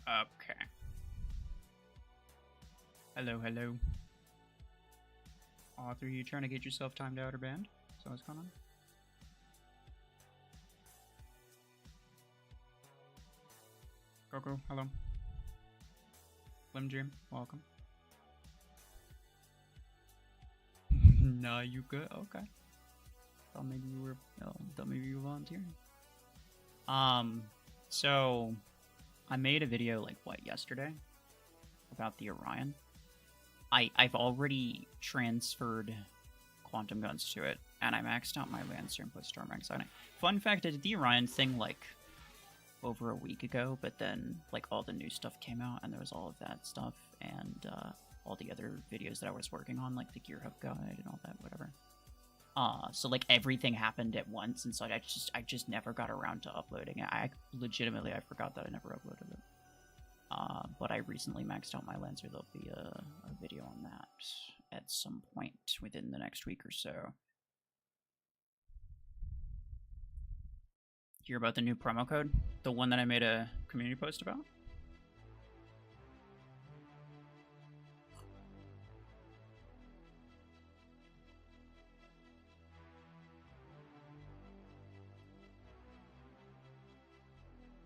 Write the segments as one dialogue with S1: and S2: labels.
S1: Okay. Hello, hello. Arthur, you trying to get yourself timed out or banned? Is that what's going on? Coco, hello. Slim Jim, welcome. Nah, you good? Okay. Thought maybe you were. Thought maybe you were volunteering. So I made a video like yesterday about the Orion. I've already transferred quantum guns to it, and I maxed out my Lancer and put Storm Ranks on it. Fun fact, I did the Orion thing like over a week ago, but then like all the new stuff came out, and there was all of that stuff, and all the other videos that I was working on, like the Gear Hub guide and all that, whatever. So like everything happened at once, and so I just never got around to uploading it. I forgot that I never uploaded it. But I recently maxed out my Lancer. There'll be a video on that at some point within the next week or so. Hear about the new promo code? The one that I made a community post about?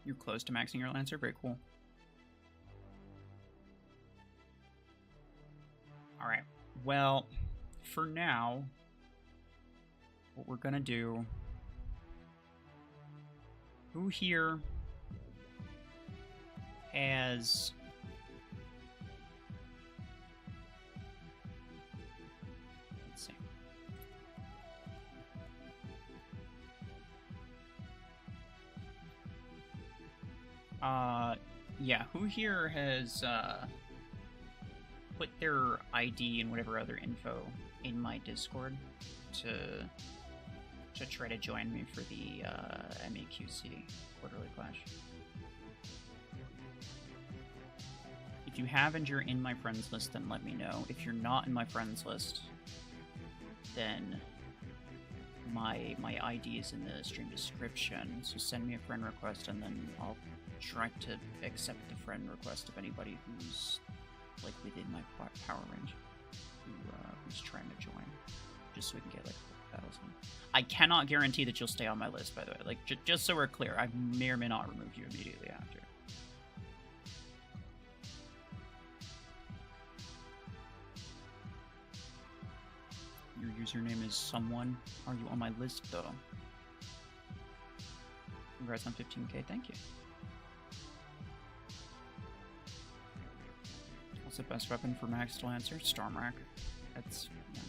S1: You're close to maxing your Lancer? Very cool. Alright, well, for now, what we're gonna do... Who here has... Let's see. Yeah, who here has, put their ID and whatever other info in my Discord to try to join me for the MAQC quarterly clash. If you have and you're in my friends list, then let me know. If you're not in my friends list, then my ID is in the stream description, so send me a friend request and then I'll try to accept the friend request of anybody who's like within my power range, who's trying to join, just so we can get like battles on. I cannot guarantee that you'll stay on my list, by the way. Like just so we're clear, I may or may not remove you immediately after. Your username is someone. Are you on my list though? Congrats on 15k. Thank you. What's the best weapon for Max Lancer? Storm Rack. That's... yeah.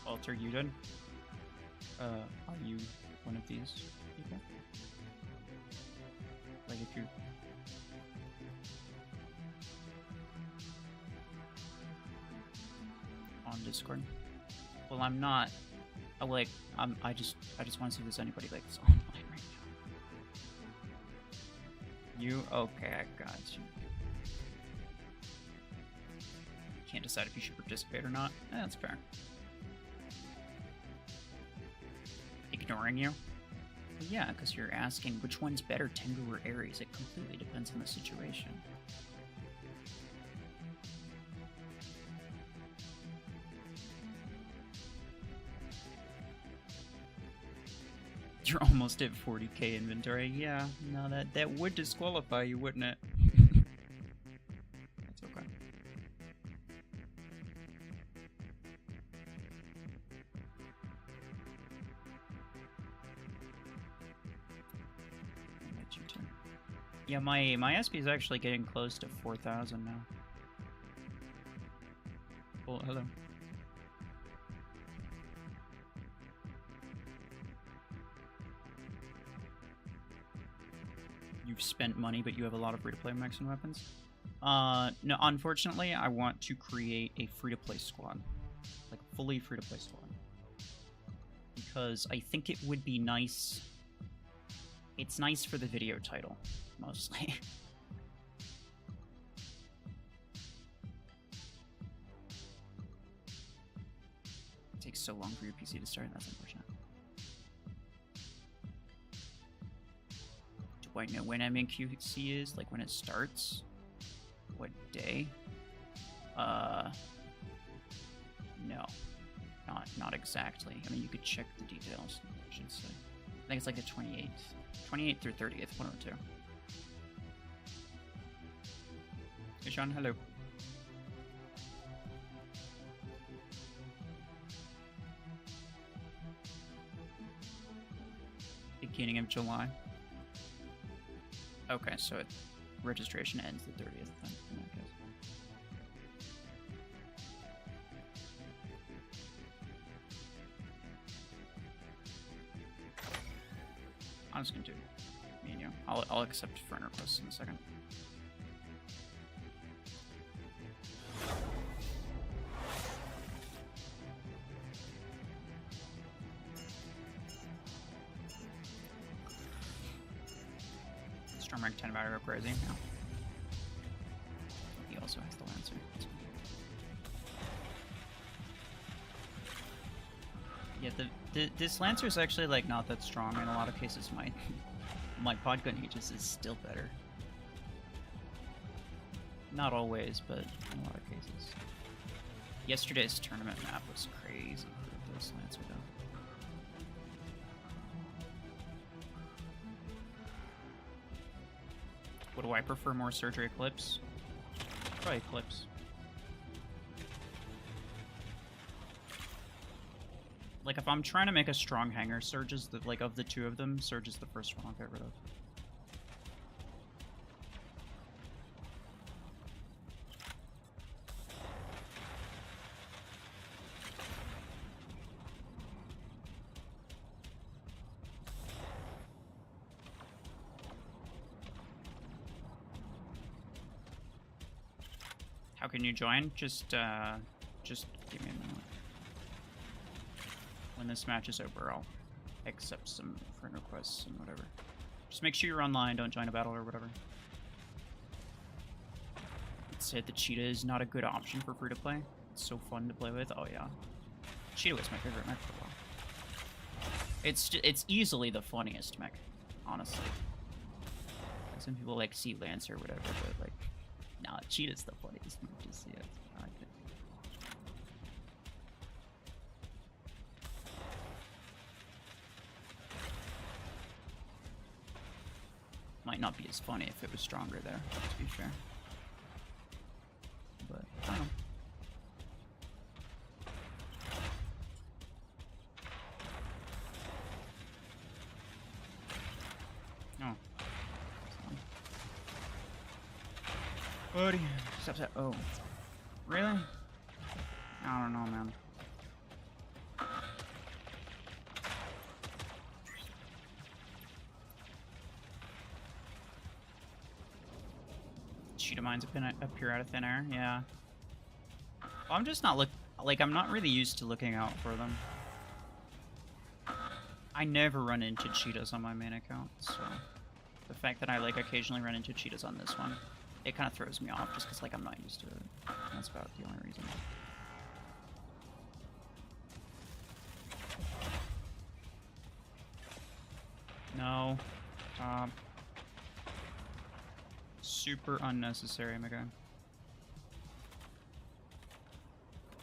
S1: Alter, you did? Are you one of these people? Like if you're... on Discord? Well, I'm not... like, I just want to see if there's anybody like this online right now. You? Okay, I got you. Can't decide if you should participate or not. That's fair. Ignoring you? Well, yeah, because you're asking which one's better, Tengu or Ares. It completely depends on the situation. You're almost at 40k inventory. Yeah, no, that would disqualify you, wouldn't it? That's okay. Yeah, my SP is actually getting close to 4,000 now. Well, hello. You've spent money, but you have a lot of free-to-play mechs and weapons? No, unfortunately, I want to create a free-to-play squad. Like, fully free-to-play squad. Because I think it would be nice... It's nice for the video title, mostly. It takes so long for your PC to start, that's unfortunate. Do I know when MAQC is? Like when it starts? What day? No. Not exactly. I mean, you could check the details, I should say. I think it's like the 28th. 28th through 30th, one of the two. Hey, Sean, hello. Beginning of July. Okay, so registration ends the 30th then, in that case. I'm just gonna do me and you. I'll accept friend requests in a second. Storm rank 10 about to go crazy. Yeah. He also has the Lancer. Yeah, this Lancer is actually like not that strong in a lot of cases. My podgun Aegis is still better. Not always, but in a lot of cases. Yesterday's tournament map was crazy for this Lancer though. What do I prefer more, Surgery Eclipse? Probably Eclipse. Like if I'm trying to make a strong hanger, Surge is the, like of the two of them, Surge is the first one I'll get rid of. How can you join? Just give me a minute. When this match is over, I'll accept some friend requests and whatever. Just make sure you're online, don't join a battle or whatever. It said the Cheetah is not a good option for free-to-play. It's so fun to play with. Oh yeah. Cheetah was my favorite mech for a while. It's easily the funniest mech, honestly. Some people like see Lance or whatever, but like, nah, Cheetah's the funniest mech to see. I like it. Might not be as funny if it was stronger there, to be fair. But, I don't know. Oh. Buddy. Stop that. Oh. Really? I don't know, man. Cheetah mines appear out of thin air, yeah. Well, I'm just not I'm not really used to looking out for them. I never run into cheetahs on my main account, so the fact that I like occasionally run into cheetahs on this one, it kind of throws me off just because like I'm not used to it. That's about the only reason. No. Super unnecessary, my guy.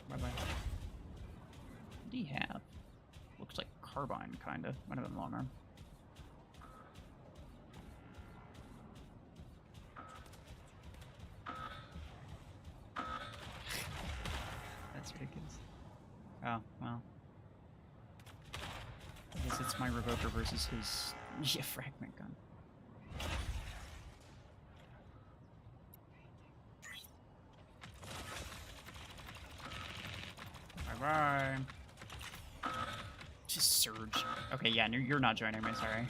S1: Bye-bye. What do you have? Looks like carbine, kinda. Might have been long arm. That's ridiculous. Oh, well. I guess it's my Revoker versus his fragment gun. Bye. Just Surge. Okay, yeah, you're not joining me, sorry.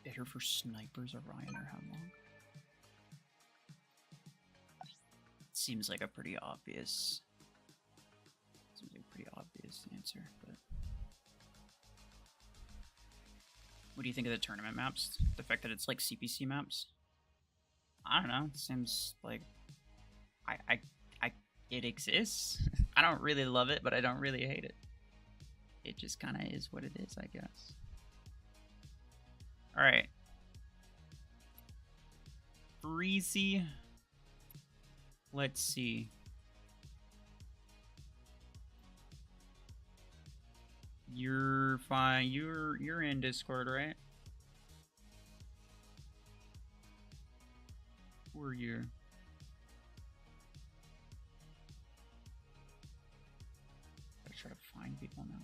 S1: Better for snipers, Orion, or how long? Seems like a pretty obvious answer, but What do you think of the tournament maps? The fact that it's like CPC maps? I don't know. It seems like it exists. I don't really love it, but I don't really hate it. It just kind of is what it is, I guess. All right. Breezy. Let's see. You're fine. You're in Discord, right? Were you? Gotta try to find people now.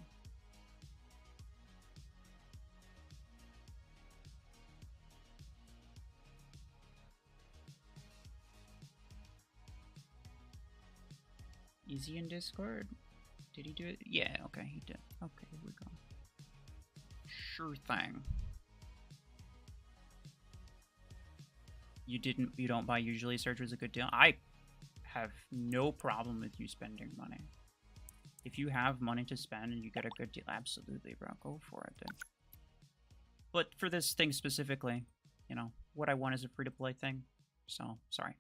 S1: Is he in Discord? Did he do it? Yeah, okay, he did. Okay, here we go. Sure thing. You don't buy usually search was a good deal. I have no problem with you spending money. If you have money to spend and you get a good deal, absolutely, bro, go for it, dude. But for this thing specifically, you know, what I want is a free-to-play thing. So, sorry.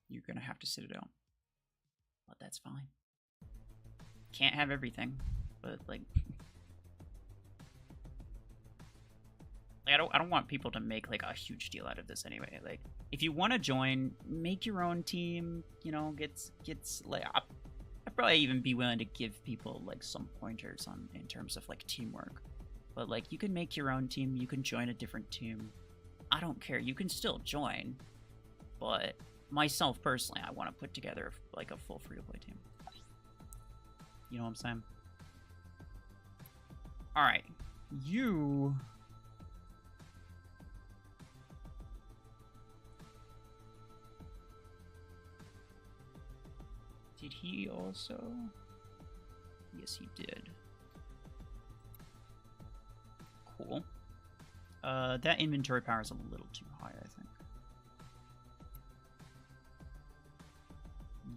S1: You're gonna have to sit it out. But that's fine. Can't have everything, but like I don't want people to make like a huge deal out of this anyway. Like, if you want to join, make your own team. You know, gets like I'd probably even be willing to give people like some pointers on in terms of like teamwork. But like, you can make your own team. You can join a different team. I don't care. You can still join, but myself personally, I want to put together like a full free-to-play team. You know what I'm saying? All right, you. Did he also? Yes, he did. Cool. That inventory power is a little too high, I think.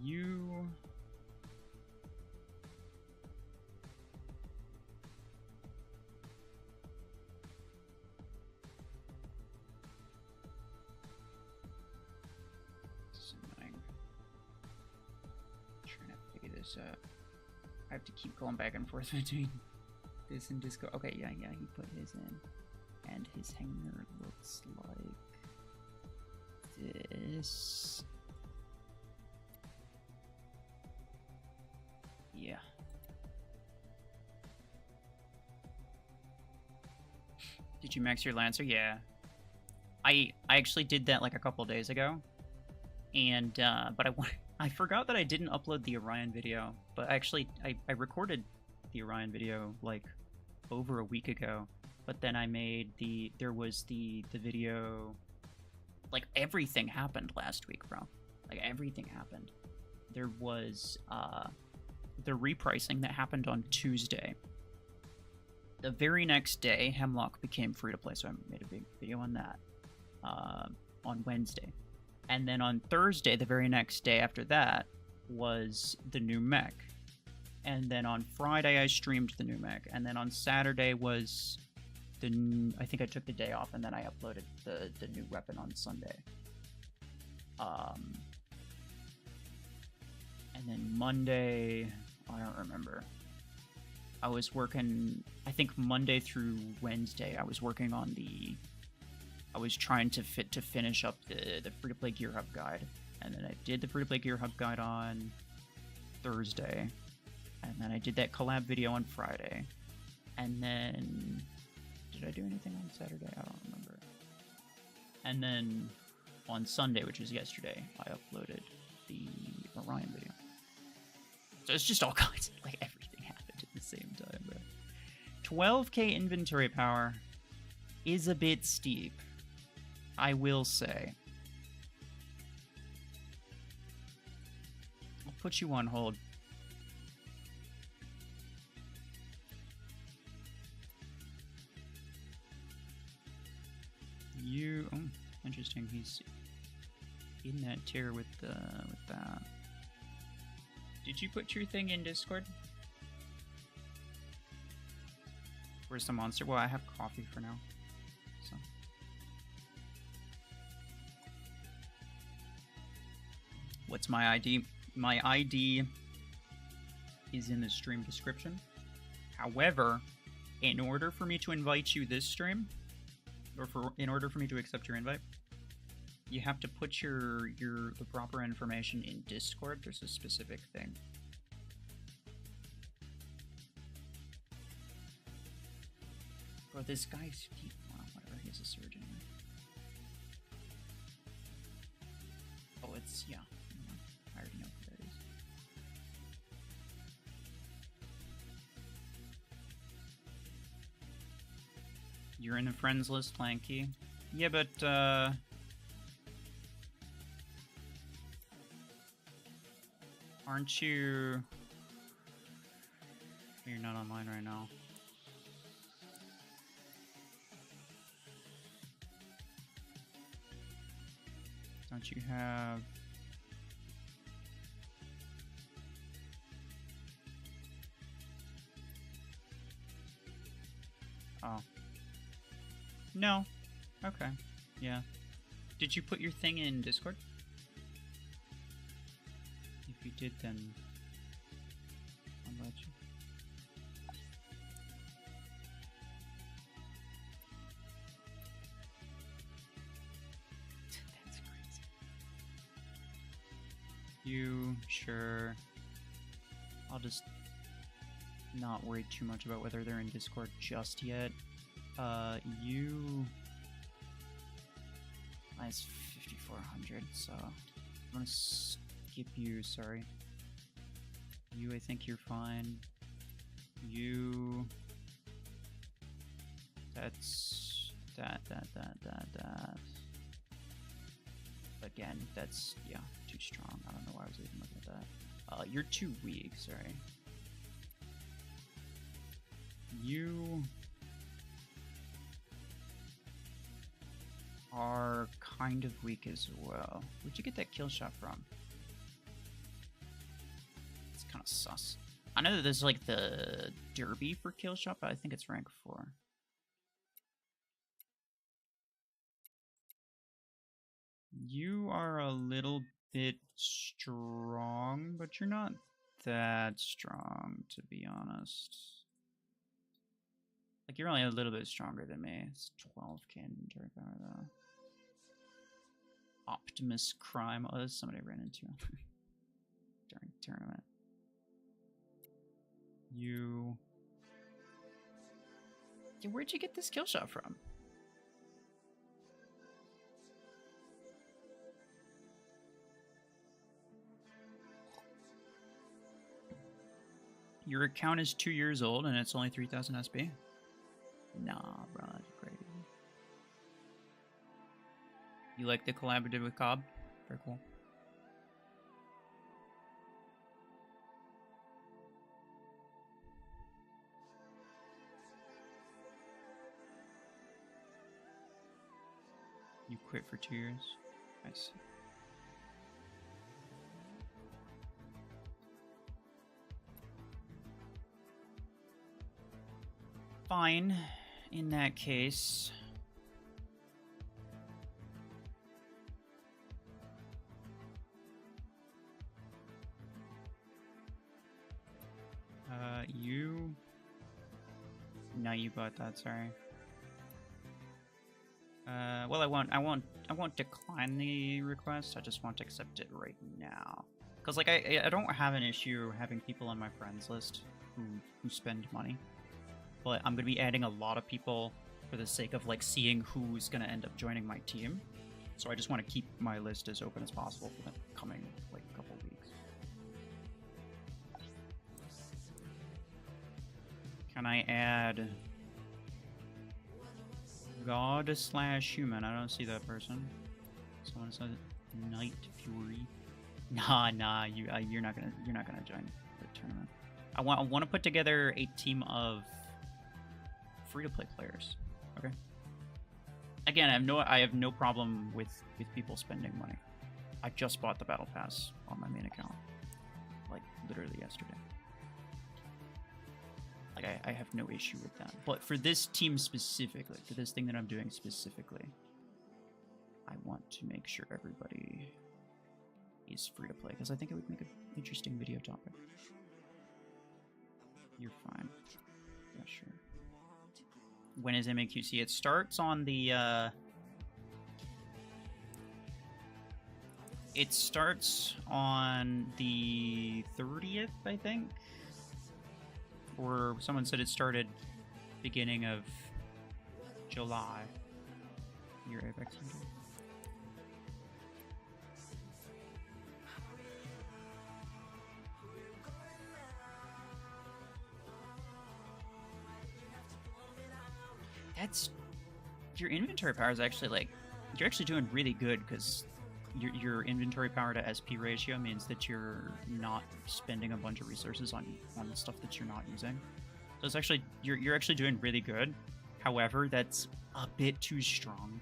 S1: You. I have to keep going back and forth between this and Disco. Okay, yeah, he put his in. And his hanger looks like this. Yeah. Did you max your Lancer? Yeah. I actually did that like a couple days ago. And, but I forgot that I didn't upload the Orion video, but actually I recorded the Orion video like over a week ago, but then I made there was the video, like everything happened last week, bro. Like everything happened. There was the repricing that happened on Tuesday. The very next day, Hemlock became free to play, so I made a big video on that on Wednesday. And then on Thursday, the very next day after that, was the new Mech. And then on Friday, I streamed the new Mech. And then on Saturday was I think I took the day off, and then I uploaded the new weapon on Sunday. And then Monday, I don't remember. I was working, I think Monday through Wednesday, I was working on I was trying to finish up the free-to-play Gear Hub guide. And then I did the free-to-play Gear Hub guide on Thursday. And then I did that collab video on Friday. And then, did I do anything on Saturday? I don't remember. And then on Sunday, which was yesterday, I uploaded the Orion video. So it's just all kinds of, like, everything happened at the same time, bro. 12k inventory power is a bit steep, I will say. I'll put you on hold. Oh, interesting. He's in that tier with that. Did you put your thing in Discord? Where's the monster? Well, I have coffee for now. So. What's my ID? My ID is in the stream description. However, in order for me to invite you this stream, or in order for me to accept your invite, you have to put the proper information in Discord. There's a specific thing. Bro, this guy's... Well, whatever, he's a surgeon. Oh, it's... yeah. I already know who that is. You're in the friends list, Lanky. Yeah, but, aren't you... You're not online right now. Don't you have... Oh. No. Okay. Yeah. Did you put your thing in Discord? If you did, then I'll let you. That's crazy. You sure? I'll just not worry too much about whether they're in Discord just yet. You... That's 5,400, so I'm gonna skip you, sorry. You, I think you're fine. You... That's... That. Again, that's, yeah, too strong. I don't know why I was even looking at that. You're too weak, sorry. You... are kind of weak as well. Where'd you get that kill shot from? It's kind of sus. I know that there's like the derby for kill shot, but I think it's rank 4. You are a little bit strong, but you're not that strong, to be honest. Like, you're only a little bit stronger than me. It's 12k in inventory power, though. Optimus Crime. Oh, there's somebody I ran into during tournament. You... Yeah, where'd you get this kill shot from? Your account is 2 years old and it's only 3,000 SB? Nah, bro, that's crazy. You like the collaborative with Cobb? Very cool. You quit for 2 years? Nice. Fine. In that case... you... No, you bought that, sorry. Well, I won't decline the request, I just won't accept it right now. Because, like, I don't have an issue having people on my friends list who spend money. But I'm going to be adding a lot of people for the sake of, like, seeing who's going to end up joining my team. So I just want to keep my list as open as possible for the coming, like, couple weeks. Can I add God/human? I don't see that person. Someone said Night Fury. Nah, you're not gonna join the tournament. I want to put together a team of free-to-play players. Okay. Again, I have no problem with people spending money. I just bought the battle pass on my main account, like literally yesterday. Like, I have no issue with that. But for this team specifically, for this thing that I'm doing specifically, I want to make sure everybody is free to play, because I think it would make an interesting video topic. You're fine. Yeah, sure. When is MAQC? It starts on the, it starts on the 30th, I think? Or someone said it started beginning of July. Your Apex Hunter. That's... Your inventory power is actually, like... You're actually doing really good, because your inventory power to SP ratio means that you're not spending a bunch of resources on stuff that you're not using. So it's actually... You're actually doing really good. However, that's a bit too strong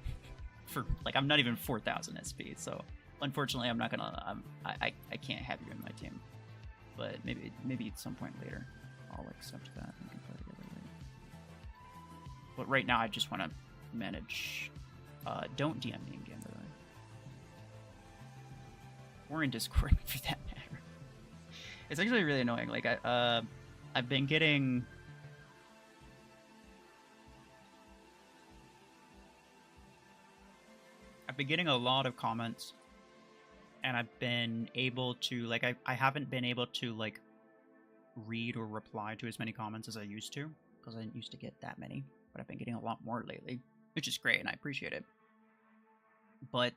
S1: for... Like, I'm not even 4,000 SP, so... Unfortunately, I'm not gonna... I can't have you in my team. But maybe at some point later, I'll accept that and can play together later. But right now, I just want to manage... don't DM me in game, by the way. Or in Discord, for that matter. It's actually really annoying. Like, I've been getting... a lot of comments, and I've been able to, like, I haven't been able to, like, read or reply to as many comments as I used to, because I didn't used to get that many, but I've been getting a lot more lately, which is great, and I appreciate it. But,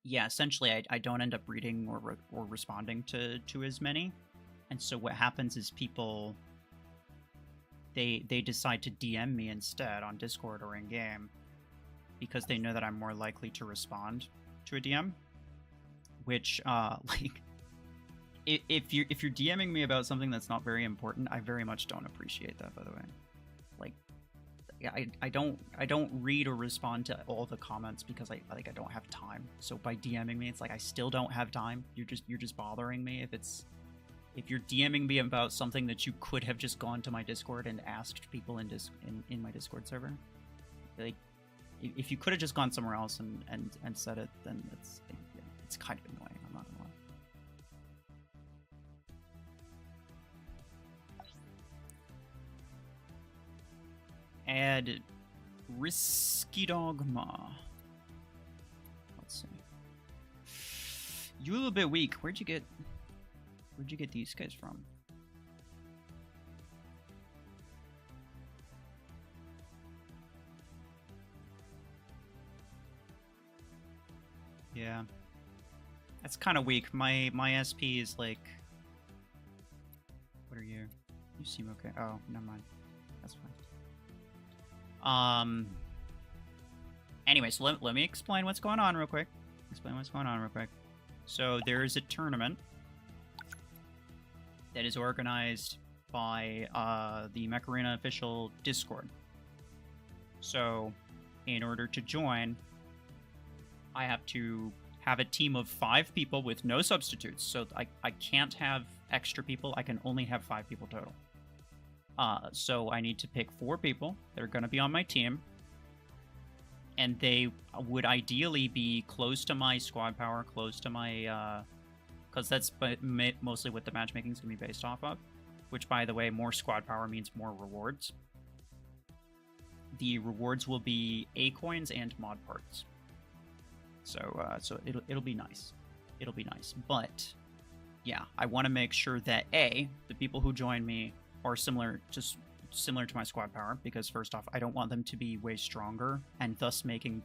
S1: yeah, essentially, I don't end up reading or responding to as many, and so what happens is people, they decide to DM me instead on Discord or in-game, because they know that I'm more likely to respond to a DM, which, like, if you're DMing me about something that's not very important, I very much don't appreciate that, by the way. Like, yeah, I don't read or respond to all the comments because I don't have time. So by DMing me, it's like I still don't have time. You're just bothering me. If you're DMing me about something that you could have just gone to my Discord and asked people in my Discord server, like, if you could have just gone somewhere else and said it, then it's kind of annoying, I'm not gonna lie. Add Risky Dogma. Let's see. You a little bit weak. Where'd you get these guys from? Yeah, that's kind of weak. My SP is like... What are you? You seem okay. Oh, never mind. That's fine. Anyway, so let me explain what's going on real quick. So there is a tournament that is organized by the Mech Arena official Discord. So, in order to join, I have to have a team of 5 people with no substitutes. So I can't have extra people. I can only have 5 people total. So I need to pick 4 people that are going to be on my team. And they would ideally be close to my squad power, close to my... Because that's mostly what the matchmaking is going to be based off of. Which, by the way, more squad power means more rewards. The rewards will be A coins and mod parts. So it'll be nice. It'll be nice. But yeah, I want to make sure that the people who join me are similar to my squad power, because first off, I don't want them to be way stronger and thus making,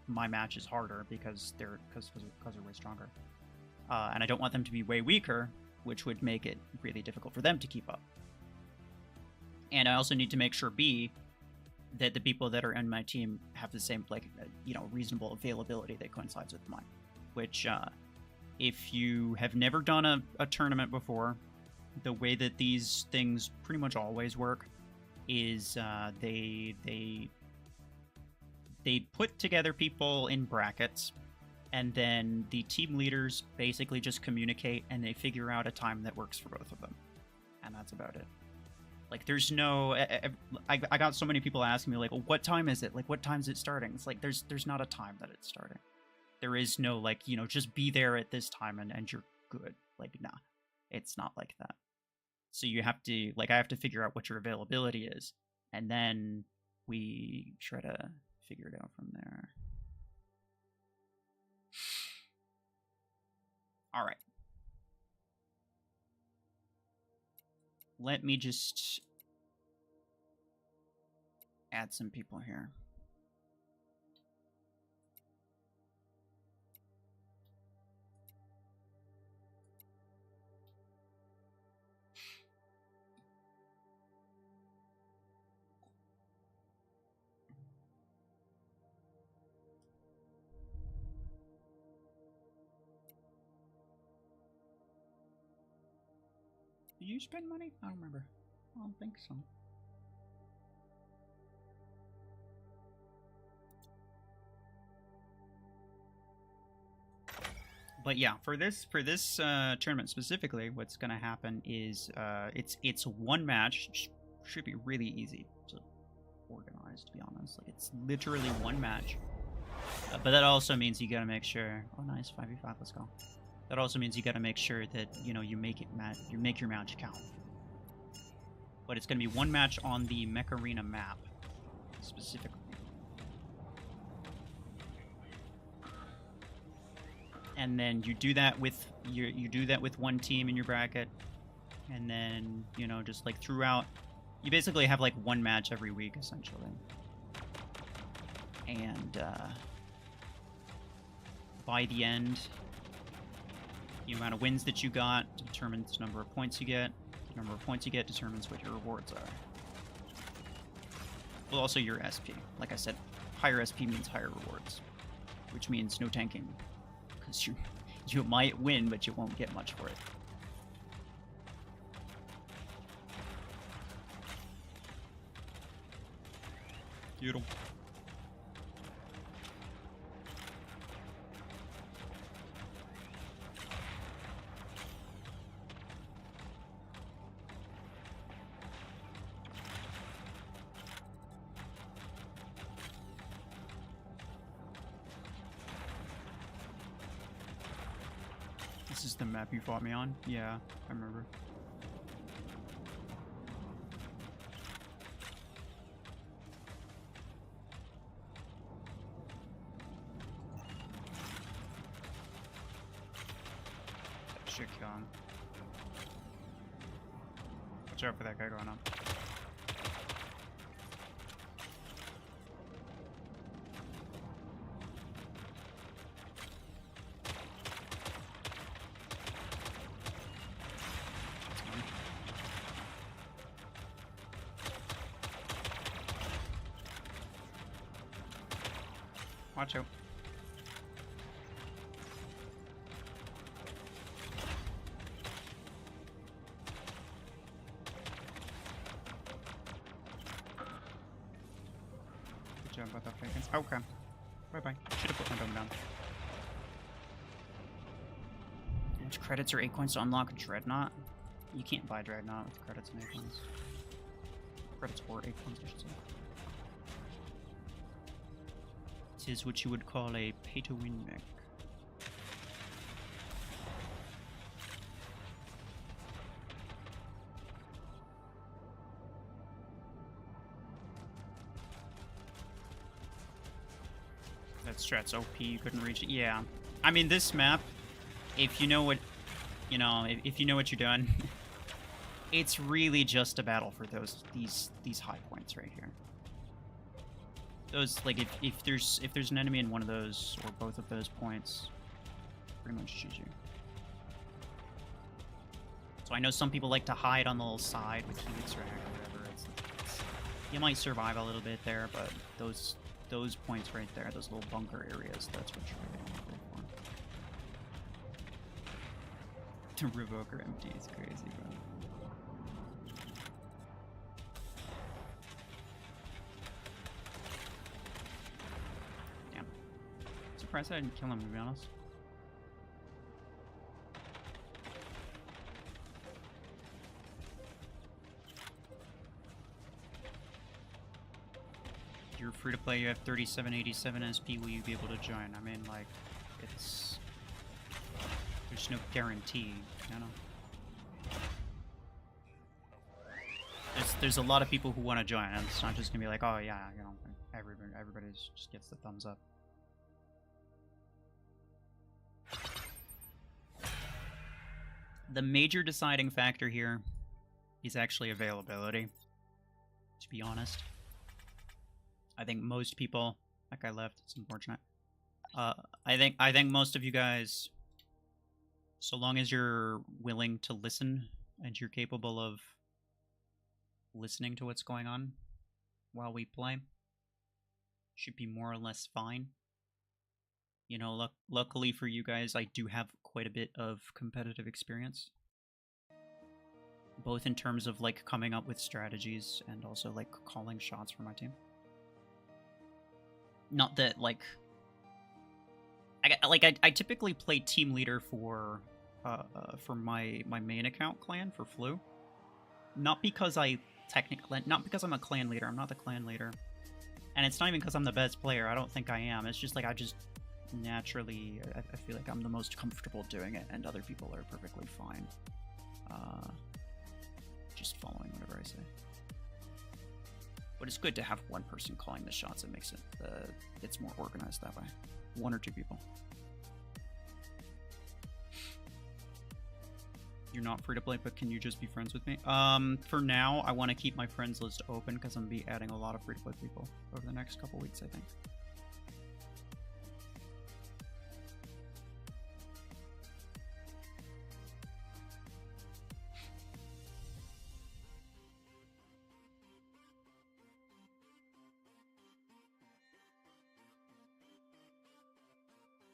S1: my matches harder because they're way stronger. And I don't want them to be way weaker, which would make it really difficult for them to keep up. And I also need to make sure that the people that are in my team have the same, reasonable availability that coincides with mine. Which, if you have never done a tournament before, the way that these things pretty much always work is they put together people in brackets, and then the team leaders basically just communicate, and they figure out a time that works for both of them. And that's about it. Like, there's no... I got so many people asking me, like, well, what time is it? Like, what time is it starting? It's like, there's not a time that it's starting. There is no, like, you know, just be there at this time and you're good. Like, nah. It's not like that. So you have to... Like, I have to figure out what your availability is. And then we try to figure it out from there. All right. Let me just add some people here. Do you spend money? I don't remember. I don't think so. But yeah, for this tournament specifically, what's gonna happen is it's one match. Should be really easy to organize, to be honest. Like, it's literally one match. But that also means you gotta make sure. Oh, nice, 5v5. Let's go. That also means you gotta make sure that, you know, you make your match count. But it's gonna be one match on the Mech Arena map specifically. And then you do that with one team in your bracket, and then, you know, just like throughout, you basically have like one match every week essentially. And by the end, the amount of wins that you got determines the number of points you get. The number of points you get determines what your rewards are. Well, also your SP. Like I said, higher SP means higher rewards, which means no tanking. Because you might win, but you won't get much for it. Beautiful. This is the map you fought me on? Yeah, I remember. Shit killing. Watch out for that guy going up. Watch out. Good job about that fake. Okay. Bye-bye. Should have put my dome down. How much credits or 8 coins to unlock Dreadnought? You can't buy Dreadnought with credits and 8 coins. Credits or 8 coins, I should say. It is what you would call a pay-to-win mech. That strat's OP, you couldn't reach it. Yeah. I mean, this map, if you know what, you know, if you know what you're doing, it's really just a battle for these high points right here. Those, like, if there's an enemy in one of those or both of those points, pretty much GG. So I know some people like to hide on the little side with Helix Rack or whatever. You might survive a little bit there, but those points right there, those little bunker areas, that's what you're really going for. The Revoker empty is crazy, bro. Surprised I didn't kill him, to be honest. you're free to play, you have 3787 SP, will you be able to join? I mean, like, it's... There's no guarantee, you know? There's a lot of people who want to join, and it's not just gonna be like, oh yeah, you know, everybody just gets the thumbs up. The major deciding factor here is actually availability, to be honest. I think most people... That guy left, it's unfortunate. I think most of you guys, so long as you're willing to listen and you're capable of listening to what's going on while we play, should be more or less fine. You know, luckily for you guys, I do have quite a bit of competitive experience. Both in terms of, like, coming up with strategies and also, like, calling shots for my team. Not that, like... I typically play team leader for my main account clan, for Flu. Not because I'm a clan leader, I'm not the clan leader. And it's not even because I'm the best player, I don't think I am. It's just like, I just naturally, I feel like I'm the most comfortable doing it, and other people are perfectly fine just following whatever I say. But it's good to have one person calling the shots. It makes it, it's more organized that way. One or two people. You're not free to play, but can you just be friends with me? For now, I want to keep my friends list open because I'm going to be adding a lot of free to play people over the next couple weeks, I think.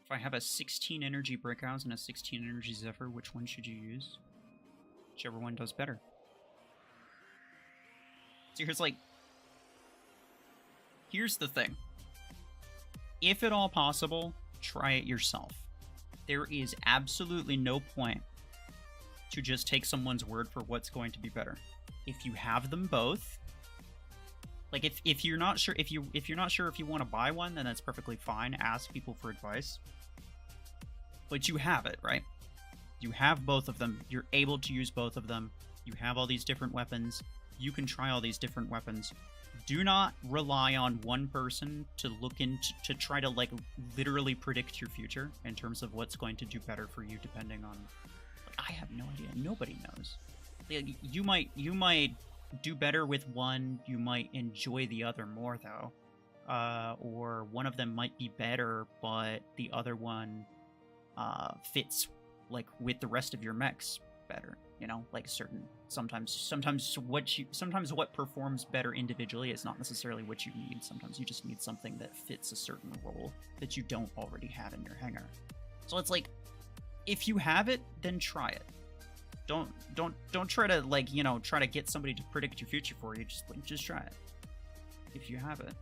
S1: If I have a 16 energy Brickhouse and a 16 energy Zephyr, which one should you use? Whichever one does better. So here's the thing. If at all possible, try it yourself. There is absolutely no point to just take someone's word for what's going to be better. If you have them both, like if you're not sure if you're not sure if you want to buy one, then that's perfectly fine. Ask people for advice. But you have it, right? You have both of them. You're able to use both of them. You have all these different weapons. You can try all these different weapons. Do not rely on one person to look into, to try to, like, literally predict your future in terms of what's going to do better for you depending on... Like, I have no idea. Nobody knows. Like, you might do better with one. You might enjoy the other more, though. Or one of them might be better, but the other one... fits, like, with the rest of your mechs better, you know, like sometimes what performs better individually is not necessarily what you need. Sometimes you just need something that fits a certain role that you don't already have in your hangar. So it's like, if you have it, then try it. Don't try to, like, you know, try to get somebody to predict your future for you. Just try it. If you have it.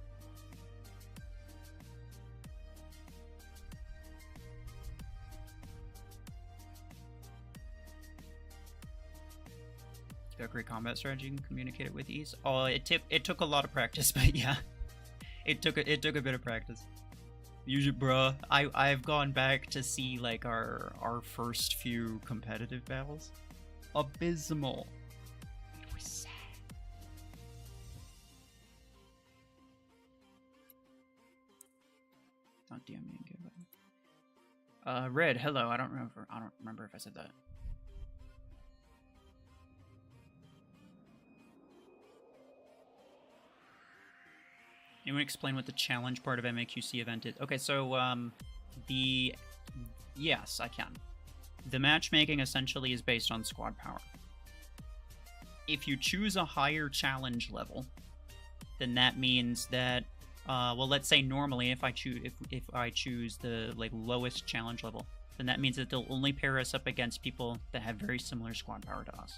S1: Got great combat strategy, you can communicate it with ease. Oh, it took a lot of practice, but yeah, it took a bit of practice. Usually, bruh, I've gone back to see, like, our first few competitive battles. Abysmal. It was sad. Don't DM me again. Red, hello. I don't remember if I said that. Anyone explain what the challenge part of MAQC event is? Okay, so, yes, I can. The matchmaking essentially is based on squad power. If you choose a higher challenge level, then that means that, well, let's say normally if I choose the, like, lowest challenge level, then that means that they'll only pair us up against people that have very similar squad power to us.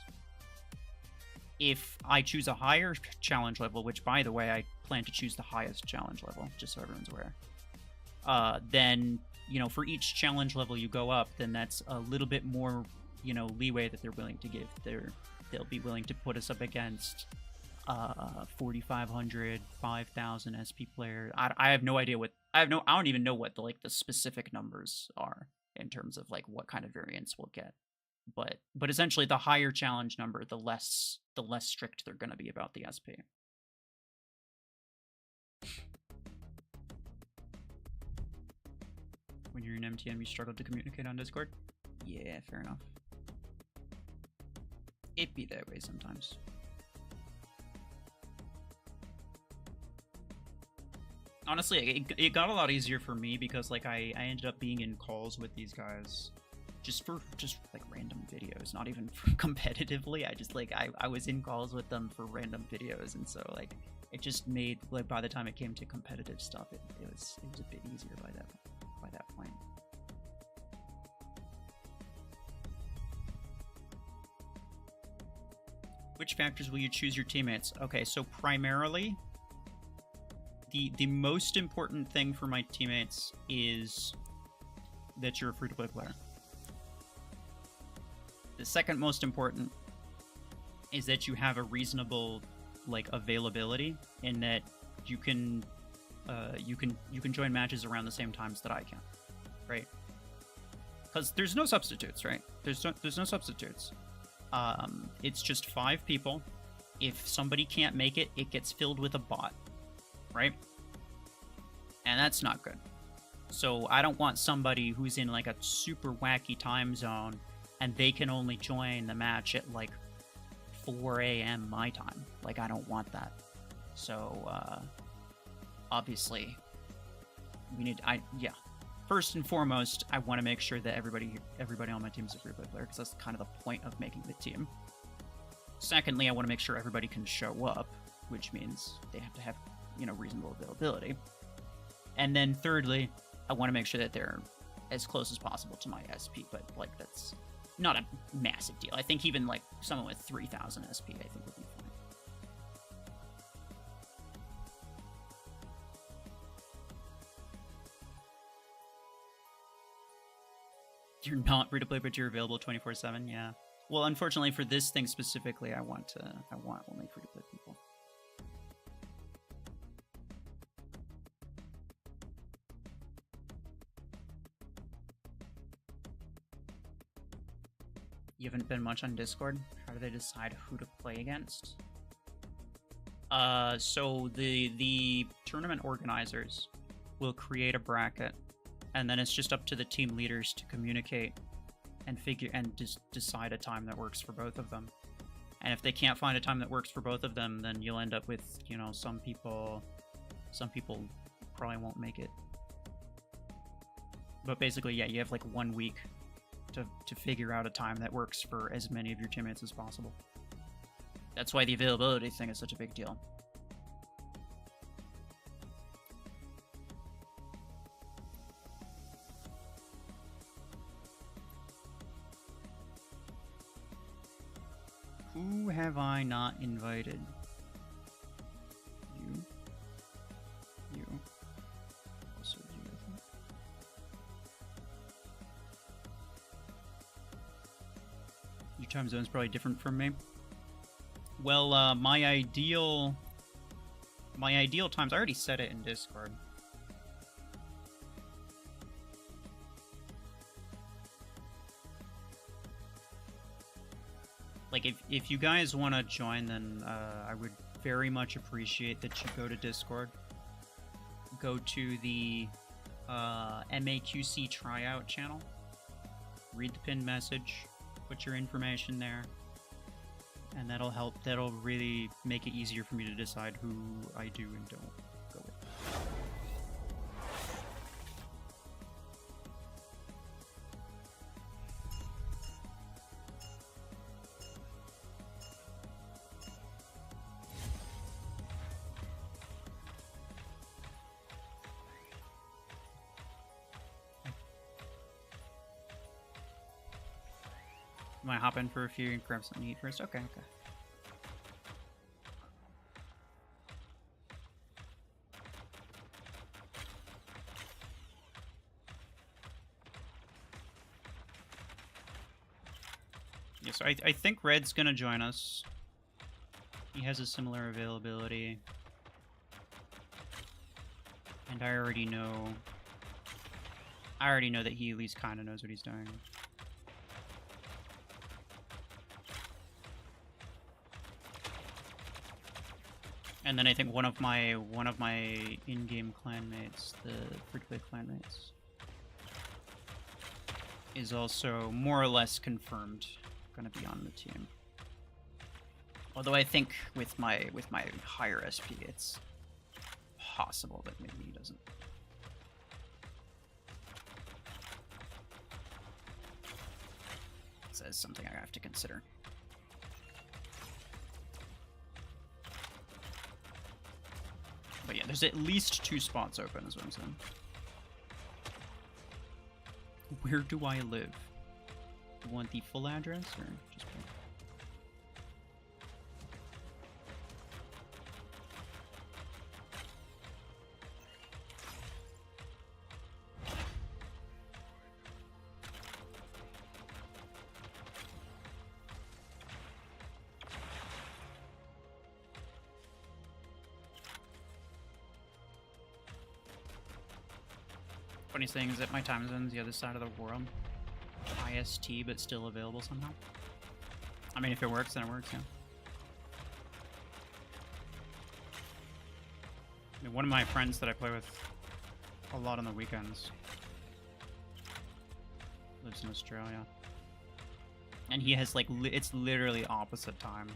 S1: If I choose a higher challenge level, which, by the way, I plan to choose the highest challenge level, just so everyone's aware, then, you know, for each challenge level you go up, then that's a little bit more, you know, leeway that they're willing to give. They'll be willing to put us up against 4,500, 5,000 SP player. I have no idea what I don't even know what the specific numbers are in terms of like what kind of variants we'll get. But essentially, the higher challenge number, the less strict they're going to be about the SP. When you're in MTM, you struggle to communicate on Discord? Yeah, fair enough. It be that way sometimes. Honestly, it got a lot easier for me because like I ended up being in calls with these guys just for like random videos, not even competitively. I just like I was in calls with them for random videos, and so like it just made like by the time it came to competitive stuff, it was a bit easier by that point. Which factors will you choose your teammates? Okay, so primarily the most important thing for my teammates is that you're a free-to-play player. The second most important is that you have a reasonable like availability, in that you can join matches around the same times that I can, right? Because there's no substitutes, right? There's no substitutes. It's just 5 people. If somebody can't make it, it gets filled with a bot, right? And that's not good. So I don't want somebody who's in like a super wacky time zone and they can only join the match at like 4 a.m. my time. Like, I don't want that. So, obviously, we need, first and foremost, I want to make sure that everybody on my team is a free play player, because that's kind of the point of making the team. Secondly, I want to make sure everybody can show up, which means they have to have, reasonable availability. And then thirdly, I want to make sure that they're as close as possible to my SP, but like that's not a massive deal. I think even like someone with 3,000 SP, I think would be fine. You're not free to play, but you're available 24/7. Yeah. Well, unfortunately for this thing specifically, I want only free to play people. You haven't been much on Discord? How do they decide who to play against? So the tournament organizers will create a bracket, and then it's just up to the team leaders to communicate and just decide a time that works for both of them. And if they can't find a time that works for both of them, then you'll end up with, some people probably won't make it. But basically, yeah, you have like 1 week to figure out a time that works for as many of your teammates as possible. That's why the availability thing is such a big deal. Who have I not invited? You. Also you, I think. Your time zone's probably different from me. Well, my ideal times, I already said it in Discord. Like, if you guys want to join, then I would very much appreciate that you go to Discord. Go to the MAQC tryout channel. Read the pinned message. Put your information there. And that'll help. That'll really make it easier for me to decide who I do and don't go with. You want to hop in for a few and grab something to eat first? Okay. Yeah, so I think Red's gonna join us. He has a similar availability. And I already know that he at least kind of knows what he's doing. And then I think one of my in-game clanmates, the free-to-play clanmates, is also more or less confirmed going to be on the team. Although I think with my higher SP, it's possible that maybe he doesn't. So that's something I have to consider. But yeah, there's at least 2 spots open, is what I'm saying. Where do I live? You want the full address or just... Funniest thing is that my time zone's the other side of the world. IST, but still available somehow. I mean, if it works, then it works, yeah. I mean, one of my friends that I play with a lot on the weekends lives in Australia. And he has, like, it's literally opposite time.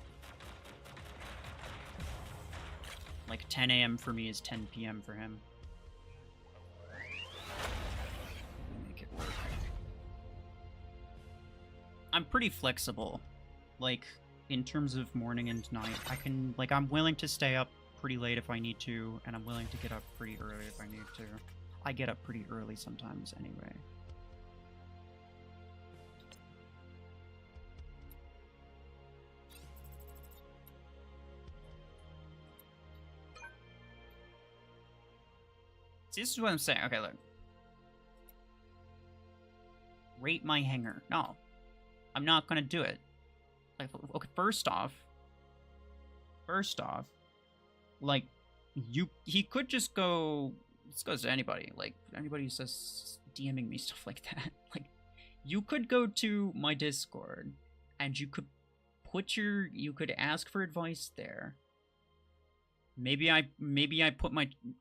S1: Like, 10 a.m. for me is 10 p.m. for him. I'm pretty flexible, like, in terms of morning and night. I can, like, I'm willing to stay up pretty late if I need to, and I'm willing to get up pretty early if I need to. I get up pretty early sometimes anyway. See, this is what I'm saying. Okay, look. Rate my hanger. No. I'm not gonna do it. Like, okay, first off, like, he could just go, this goes to anybody, like, anybody who says DMing me, stuff like that, like, you could go to my Discord, and you could could ask for advice there. Maybe I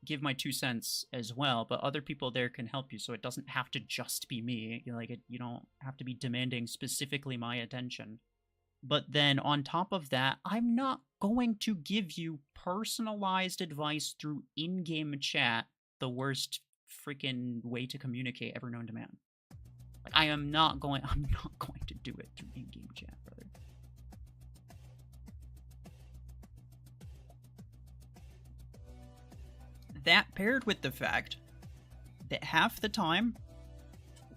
S1: give my 2 cents as well, but other people there can help you, so it doesn't have to just be me. You don't have to be demanding specifically my attention. But then on top of that, I'm not going to give you personalized advice through in-game chat, the worst freaking way to communicate ever known to man. Like, I'm not going to do it through in-game chat, brother. That paired with the fact that half the time,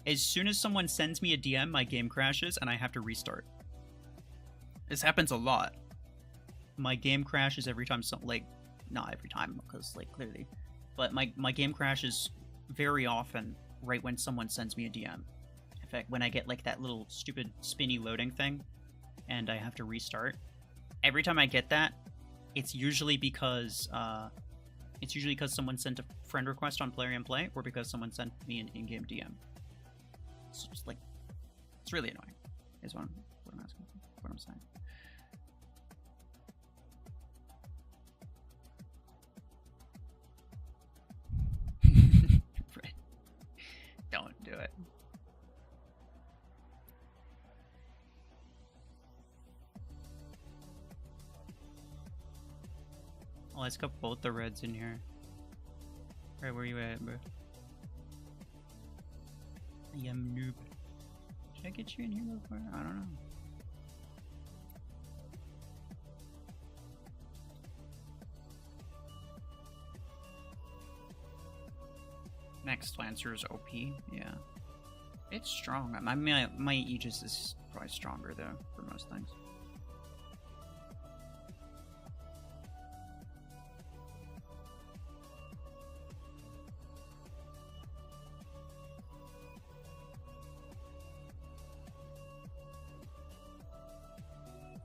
S1: as soon as someone sends me a DM, my game crashes and I have to restart. This happens a lot. My game crashes every time, not every time, because, like, clearly, but my game crashes very often right when someone sends me a DM. In fact, when I get, like, that little stupid spinny loading thing and I have to restart, every time I get that, it's usually because someone sent a friend request on Plarium Play, or because someone sent me an in-game DM. So it's like, it's really annoying, is what I'm asking, what I'm saying. Right. Don't do it. Oh, let's got both the reds in here. Alright, where you at, bro? I am noob. Should I get you in here before? I don't know. Next Lancer is OP, yeah. It's strong. I mean, my Aegis is probably stronger though, for most things.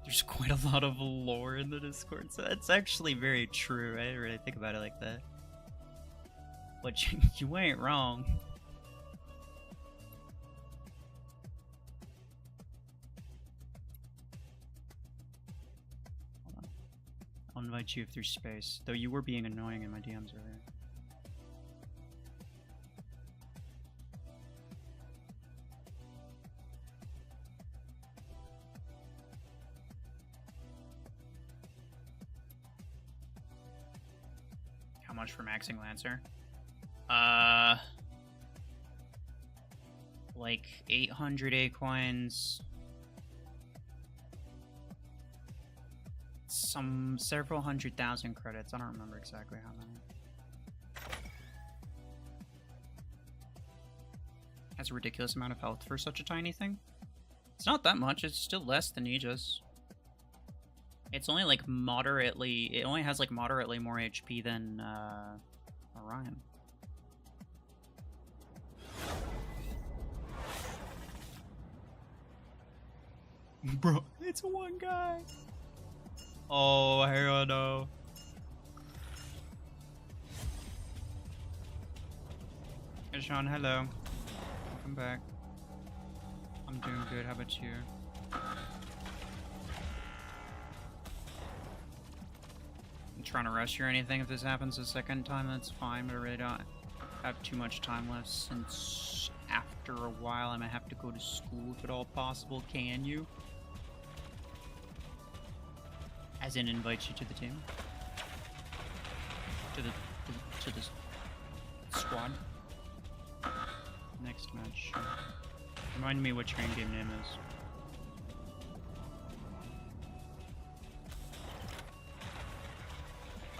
S1: There's quite a lot of lore in the Discord, so that's actually very true. I didn't really think about it like that. But you ain't wrong. Hold on. I'll invite you if there's space, though you were being annoying in my DMs earlier. How much for maxing Lancer? Like 800 A-coins. Several 100,000 credits. I don't remember exactly how many. Has a ridiculous amount of health for such a tiny thing. It's not that much. It's still less than Aegis. It's only like moderately. It only has like moderately more HP than Orion. Bro, it's one guy. Oh, hell no. Hey, Sean, hello. Welcome back. I'm doing good. How about you? I'm trying to rush or anything. If this happens a second time, that's fine, but I really don't have too much time left since after a while I might have to go to school if at all possible. Can you? As in, invite you to the team? To the squad? Next match. Remind me what your in-game name is.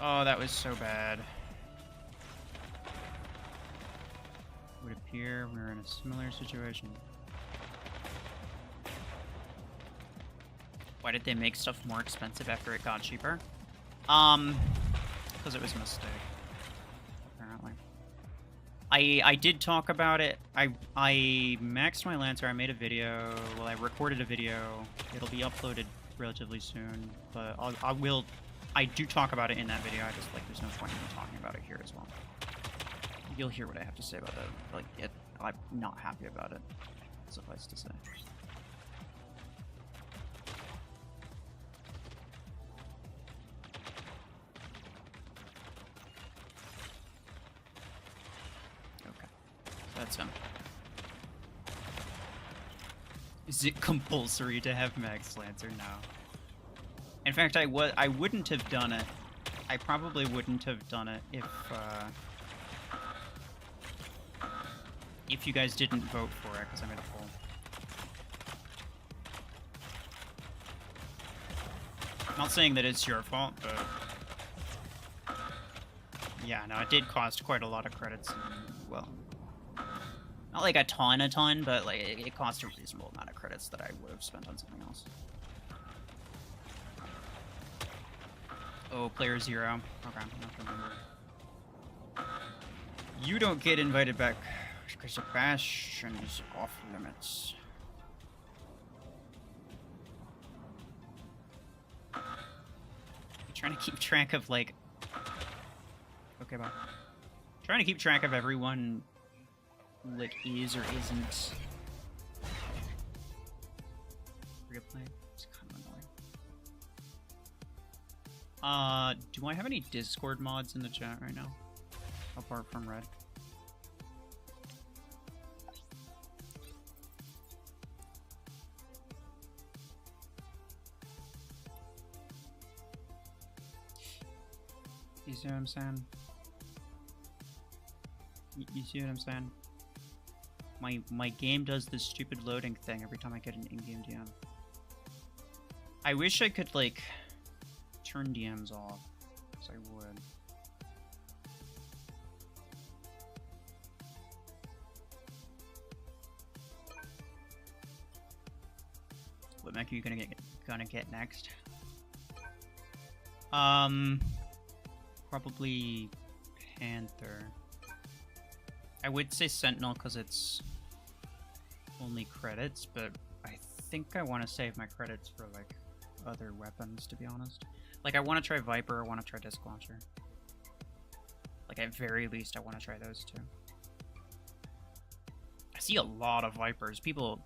S1: Oh, that was so bad. It would appear we're in a similar situation. Why did they make stuff more expensive after it got cheaper? Because it was a mistake. Apparently. I did talk about it. I maxed my Lancer. I made a video. Well, I recorded a video. It'll be uploaded relatively soon. But I do talk about it in that video. I just, like, there's no point in me talking about it here as well. You'll hear what I have to say about that. Like, I'm not happy about it. Suffice to say. That's him. Is it compulsory to have Max Lancer? No. In fact, I wouldn't have done it. I probably wouldn't have done it if you guys didn't vote for it, because I made a poll. I'm not saying that it's your fault, but yeah, no, it did cost quite a lot of credits, and, well, not like a ton, but like it cost a reasonable amount of credits that I would have spent on something else. Oh, player 0. Okay, I have to remember. You don't get invited back because Sebastian is off limits. I'm trying to keep track of, like... Okay, bye. Trying to keep track of everyone, like, is or isn't replay. It's kind of annoying. Do I have any Discord mods in the chat right now? Apart from Red. You see what I'm saying? You see what I'm saying? My game does this stupid loading thing every time I get an in-game DM. I wish I could, like, turn DMs off, because I would. What mech are you gonna get next? Probably Panther. I would say Sentinel because it's only credits, but I think I want to save my credits for, like, other weapons, to be honest. Like, I want to try Viper, I want to try Disc Launcher. Like, at very least, I want to try those two. I see a lot of Vipers. People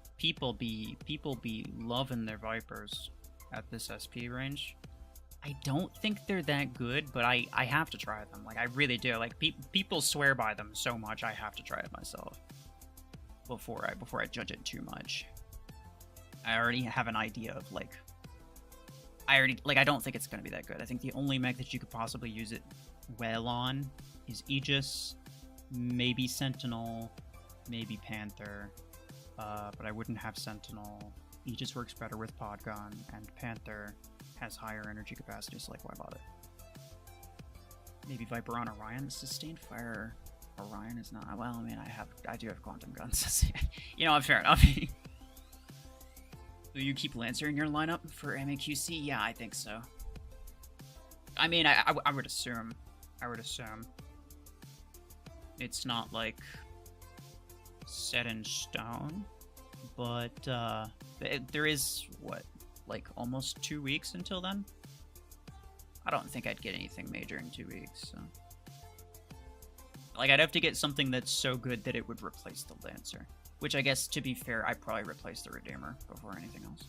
S1: be loving their Vipers at this SP range. I don't think they're that good, but I have to try them. Like, I really do. Like, people swear by them so much, I have to try it myself before I judge it too much. I already have an idea of, like... I don't think it's going to be that good. I think the only mech that you could possibly use it well on is Aegis, maybe Sentinel, maybe Panther, but I wouldn't have Sentinel. Aegis works better with Podgun, and Panther has higher energy capacity, so like, why bother? Maybe Viper on Orion. The sustained fire Orion is not... Well, I mean, I do have quantum guns. You know, fair enough. Do you keep Lancer in your lineup for MAQC? Yeah, I think so. I mean, I would assume. I would assume. It's not, like, set in stone. But, there is, what, like, almost 2 weeks until then? I don't think I'd get anything major in 2 weeks, so... Like, I'd have to get something that's so good that it would replace the Lancer. Which, I guess, to be fair, I'd probably replace the Redeemer before anything else.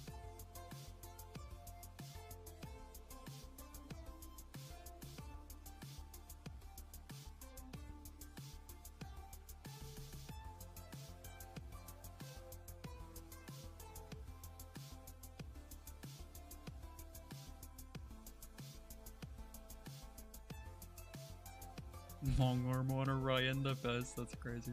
S1: Long arm on Orion, the best. That's crazy.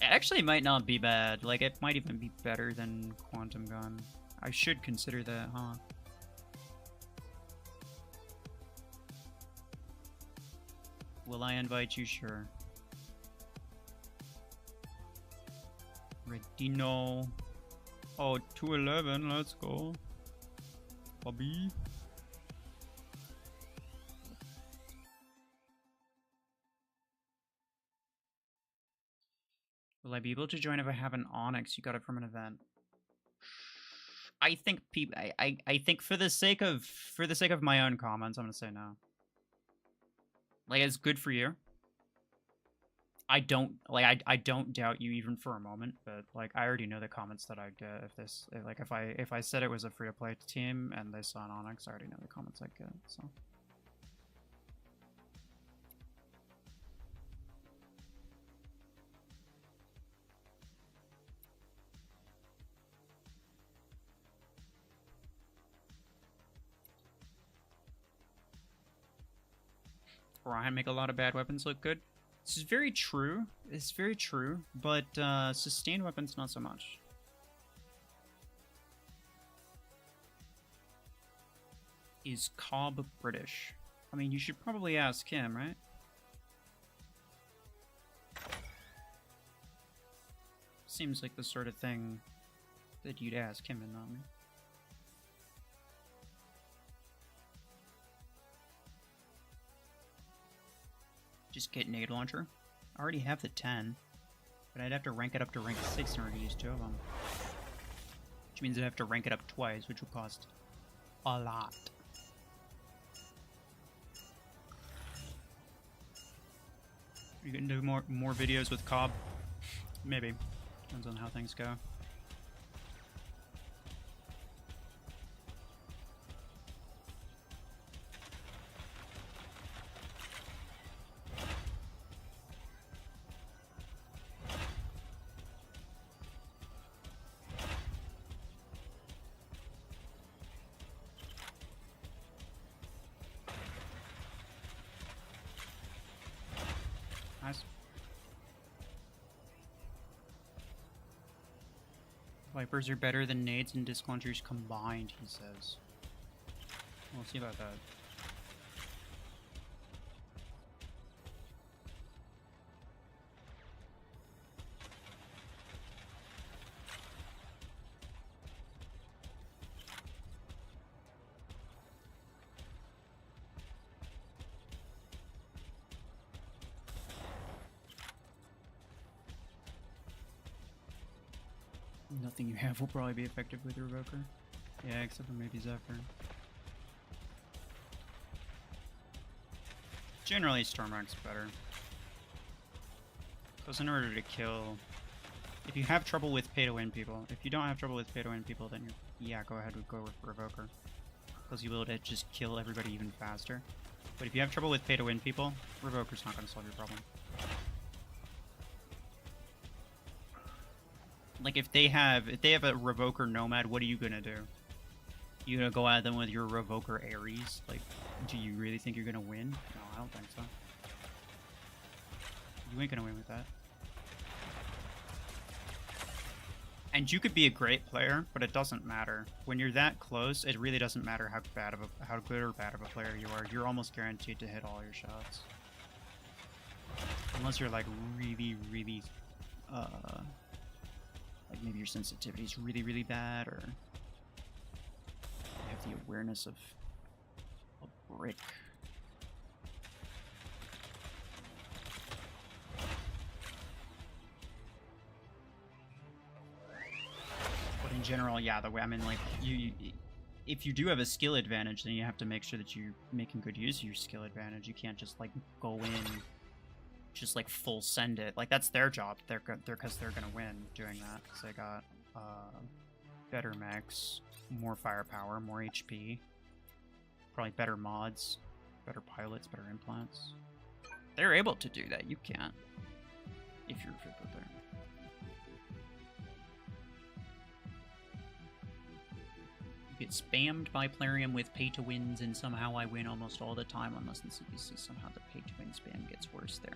S1: It actually might not be bad. Like, it might even be better than Quantum Gun. I should consider that, huh? Will I invite you? Sure. Redino. Oh, 211. Let's go. Bobby. Will I be able to join if I have an Onyx? You got it from an event. I think I think for the sake of my own comments, I'm gonna say no. Like, it's good for you. I don't doubt you even for a moment, but like, I already know the comments that I'd get if I said it was a free to play team and they saw an Onyx, I already know the comments I'd get. So. Orion make a lot of bad weapons look good. This is very true. It's very true, but sustained weapons not so much. Is Cobb British? I mean, you should probably ask him, right? Seems like the sort of thing that you'd ask him and not me. Just get nade launcher. I already have the 10, but I'd have to rank it up to rank 6 in order to use 2 of them. Which means I'd have to rank it up twice, which will cost a lot. Are you gonna do more videos with Cobb? Maybe. Depends on how things go. Nice. Vipers are better than nades and disc launchers combined, he says. We'll see about that. Nothing you have will probably be effective with your Revoker. Yeah, except for maybe Zephyr. Generally, Stormrank's better. Because in order to kill... If you have trouble with pay-to-win people, if you don't have trouble with pay-to-win people, then yeah, go ahead and go with Revoker. Because you'll be able to just kill everybody even faster. But if you have trouble with pay-to-win people, Revoker's not going to solve your problem. Like, if they have a Revoker Nomad, what are you going to do? You going to go at them with your Revoker Ares? Like, do you really think you're going to win? No, I don't think so. You ain't going to win with that. And you could be a great player, but it doesn't matter. When you're that close, it really doesn't matter how good or bad of a player you are. You're almost guaranteed to hit all your shots. Unless you're like really, really, like maybe your sensitivity is really, really bad, or you have the awareness of a brick. In general, yeah, the way, I mean, like, if you do have a skill advantage, then you have to make sure that you're making good use of your skill advantage. You can't just, like, go in, just, like, full send it. Like, that's their job. Because they're gonna win doing that. Because they got, better mechs, more firepower, more HP, probably better mods, better pilots, better implants. They're able to do that. You can't. If you're a fit player. Get spammed by Plarium with pay-to-wins, and somehow I win almost all the time, unless in CPC somehow the pay-to-win spam gets worse there.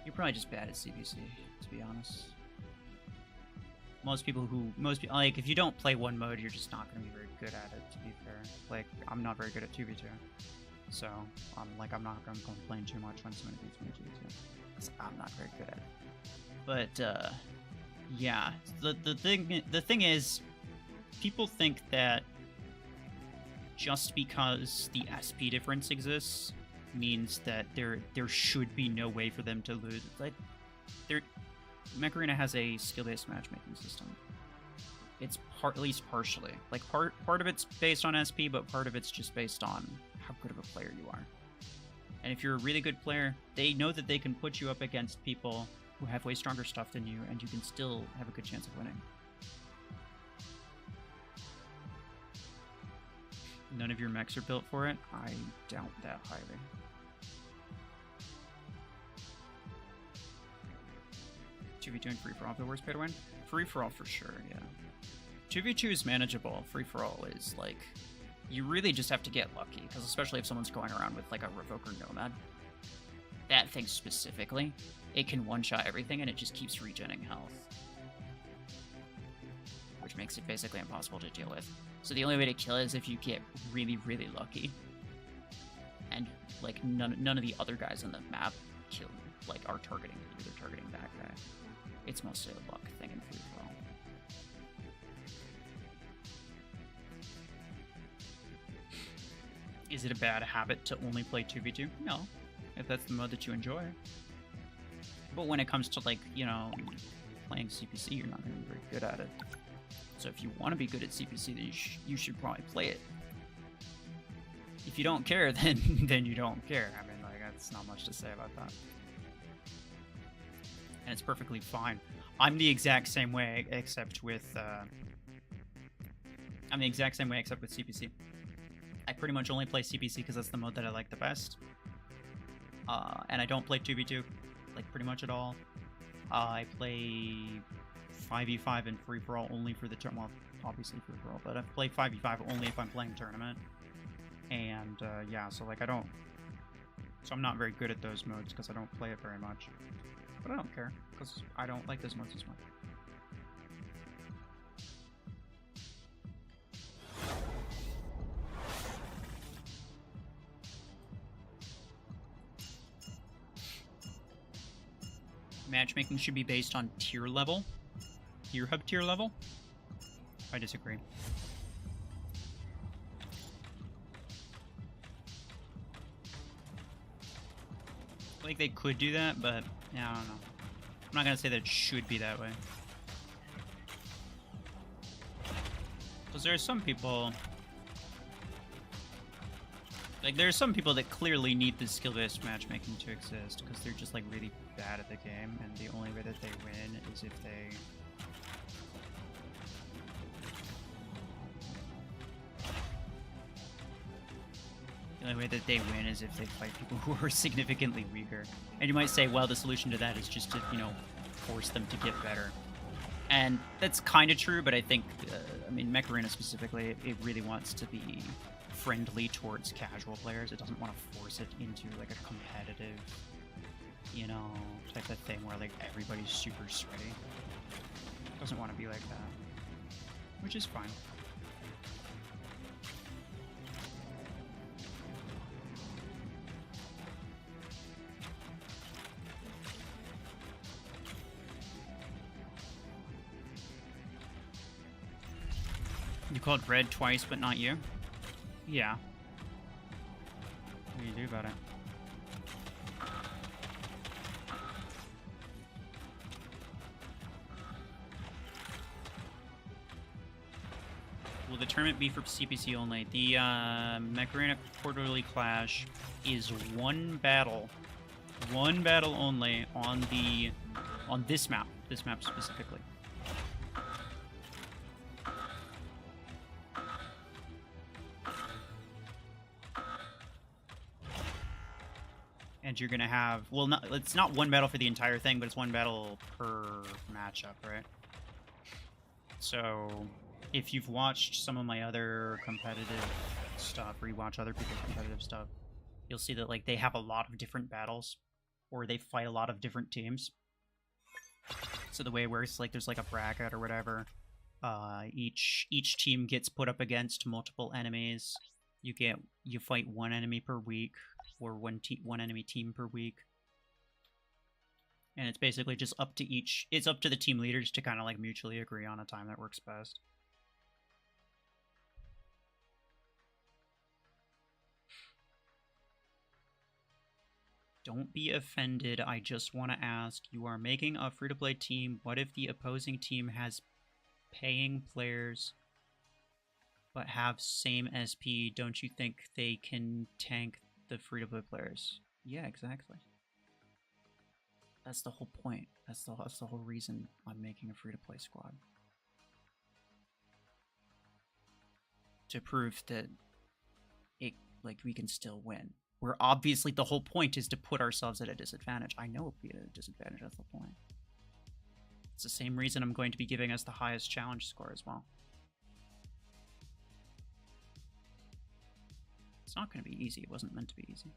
S1: You're probably just bad at CPC, to be honest. Most people, like, if you don't play one mode, you're just not going to be very good at it, to be fair. Like, I'm not very good at 2v2. So, I'm not going to complain too much when somebody beats me in 2v2. Because I'm not very good at it. But, yeah, the thing is, people think that just because the SP difference exists means that there should be no way for them to lose. Like, Mech Arena has a skill-based matchmaking system. It's at least partially. Like, part of it's based on SP, but part of it's just based on how good of a player you are. And if you're a really good player, they know that they can put you up against people who have way stronger stuff than you, and you can still have a good chance of winning. None of your mechs are built for it? I doubt that highly. (2v2) and free-for-all the worst pay to win? Free-for-all for sure, yeah. 2v2 is manageable. Free-for-all is, like, you really just have to get lucky, because especially if someone's going around with, like, a Revoker Nomad. That thing specifically, it can one-shot everything, and it just keeps regenerating health. Which makes it basically impossible to deal with. So the only way to kill it is if you get really, really lucky. And, like, none of the other guys on the map are targeting you, they're targeting that guy. It's mostly a luck thing in free-for-all. Is it a bad habit to only play 2v2? No. If that's the mode that you enjoy. But when it comes to, like, you know, playing CPC, you're not going to be very good at it. So if you want to be good at CPC, then you should probably play it. If you don't care, then you don't care. I mean, like, that's not much to say about that. And it's perfectly fine. I'm the exact same way, except with CPC. I pretty much only play CPC because that's the mode that I like the best. And I don't play 2v2, like, pretty much at all. I play 5v5 and free-for-all only for the well, obviously free-for-all, but I play 5v5 only if I'm playing tournament. And, yeah, so, like, so I'm not very good at those modes because I don't play it very much. But I don't care, because I don't like those modes as much. Matchmaking should be based on tier level. Tier hub tier level? I disagree. Like, they could do that, but yeah, I don't know. I'm not gonna say that it should be that way. Because there are some people... Like, there are some people that clearly need the skill-based matchmaking to exist, because they're just, like, really bad at the game, and the only way that they win is if they... The only way that they win is if they fight people who are significantly weaker. And you might say, well, the solution to that is just to, you know, force them to get better. And that's kind of true, but I think, I mean, Mech Arena specifically, it really wants to be friendly towards casual players. It doesn't want to force it into, like, a competitive, you know, type of thing where, like, everybody's super sweaty. It doesn't want to be like that. Which is fine. You called red twice, but not you? Yeah. What do you do about it? Will the tournament be for CPC only? The Mech Arena Quarterly Clash is one battle only on this map specifically. And you're gonna have, well, it's not one battle for the entire thing, but it's one battle per matchup, right? So, if you've watched some of my other competitive stuff, or you watch other people's competitive stuff, you'll see that, like, they have a lot of different battles, or they fight a lot of different teams. So the way it works, like, there's like a bracket or whatever. Each team gets put up against multiple enemies. You fight one enemy per week, or one enemy team per week. And it's basically just up to it's up to the team leaders to kind of like mutually agree on a time that works best. Don't be offended, I just want to ask, you are making a free-to-play team, what if the opposing team has paying players but have same SP? Don't you think they can tank the free-to-play players? Yeah, exactly. That's the whole point. That's the whole reason I'm making a free-to-play squad. To prove that we can still win. Where obviously the whole point is to put ourselves at a disadvantage. I know it'll be at a disadvantage, that's the point. It's the same reason I'm going to be giving us the highest challenge score as well. It's not going to be easy. It wasn't meant to be easy.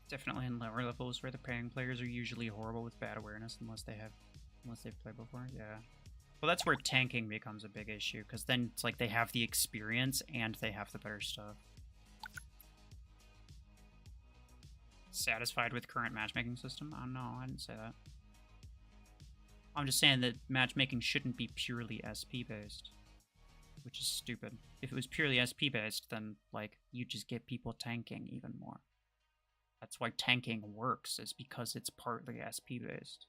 S1: Definitely in lower levels where the paying players are usually horrible with bad awareness unless they've played before. Yeah. Well, that's where tanking becomes a big issue, because then it's like they have the experience and they have the better stuff. Satisfied with current matchmaking system? Oh no, I didn't say that. I'm just saying that matchmaking shouldn't be purely SP based, which is stupid. If it was purely SP based, then like you just get people tanking even more. That's why tanking works, is because it's partly SP based.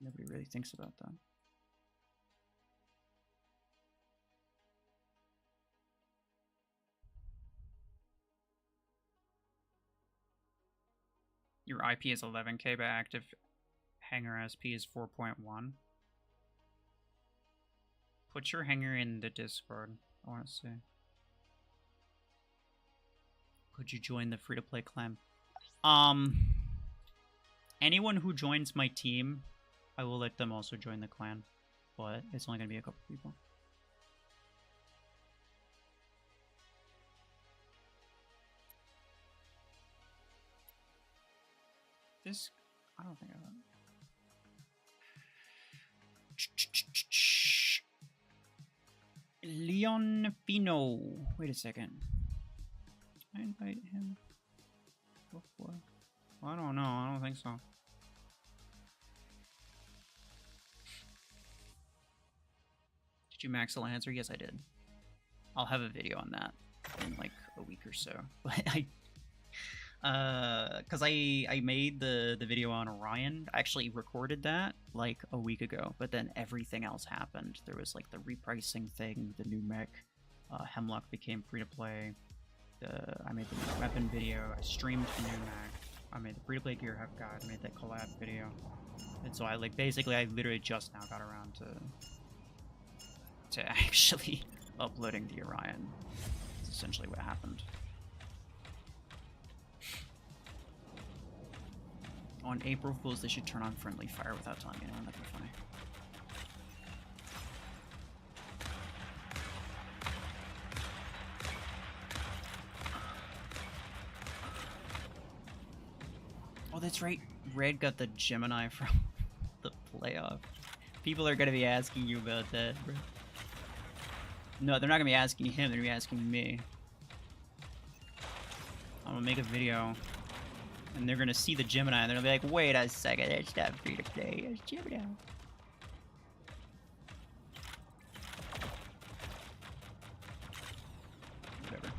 S1: Nobody really thinks about that. Your IP is 11K, but active hanger SP is 4.1. Put your hanger in the Discord. I want to see. Could you join the free-to-play clan? Anyone who joins my team, I will let them also join the clan, but it's only going to be a couple people. This, I don't think I have that. Leon Fino. Wait a second. I invite him before. I don't know. I don't think so. Did you max the Lancer? Yes, I did. I'll have a video on that in like a week or so. But because I made the video on Orion. I actually recorded that like a week ago, but then everything else happened. There was like the repricing thing, the new mech, Hemlock became free to play. I made the new weapon video. I streamed the new mech. I made the free to play gear guide. I made that collab video, and so I like basically I literally just now got around to actually uploading the Orion. That's essentially what happened. On April Fools, they should turn on friendly fire without telling anyone. That'd be funny. Oh, that's right. Red got the Gemini from the playoff. People are gonna be asking you about that, bro. No, they're not gonna be asking him. They're gonna be asking me. I'm gonna make a video. And they're gonna see the Gemini and they're gonna be like, wait a second, it's not free to play, it's Gemini. Whatever.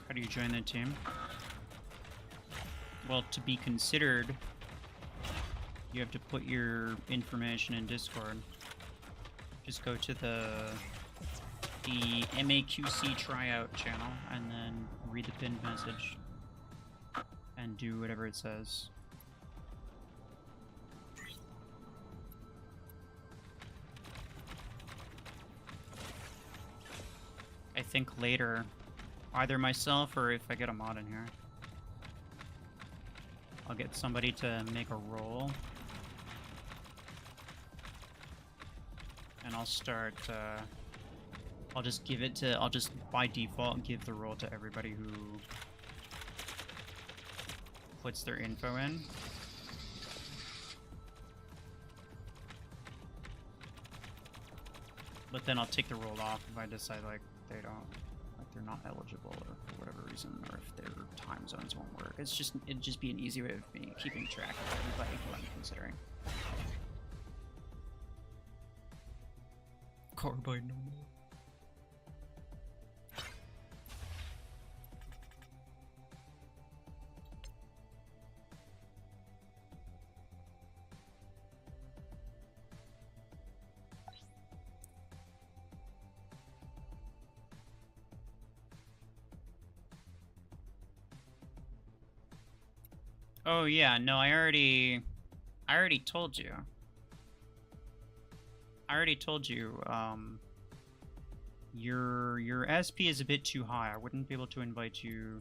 S1: How do you join the team? Well, to be considered, you have to put your information in Discord. Just go to the MAQC tryout channel and then read the pinned message and do whatever it says. I think later, either myself or if I get a mod in here, I'll get somebody to make a roll. And I'll start, I'll just give it to, I'll just by default give the role to everybody who puts their info in. But then I'll take the role off if I decide like they don't, like they're not eligible or for whatever reason, or if their time zones won't work. It'd just be an easy way of me keeping track of everybody who I'm considering. Carbide no more. Oh yeah, no, I already told you. Your SP is a bit too high. I wouldn't be able to invite you.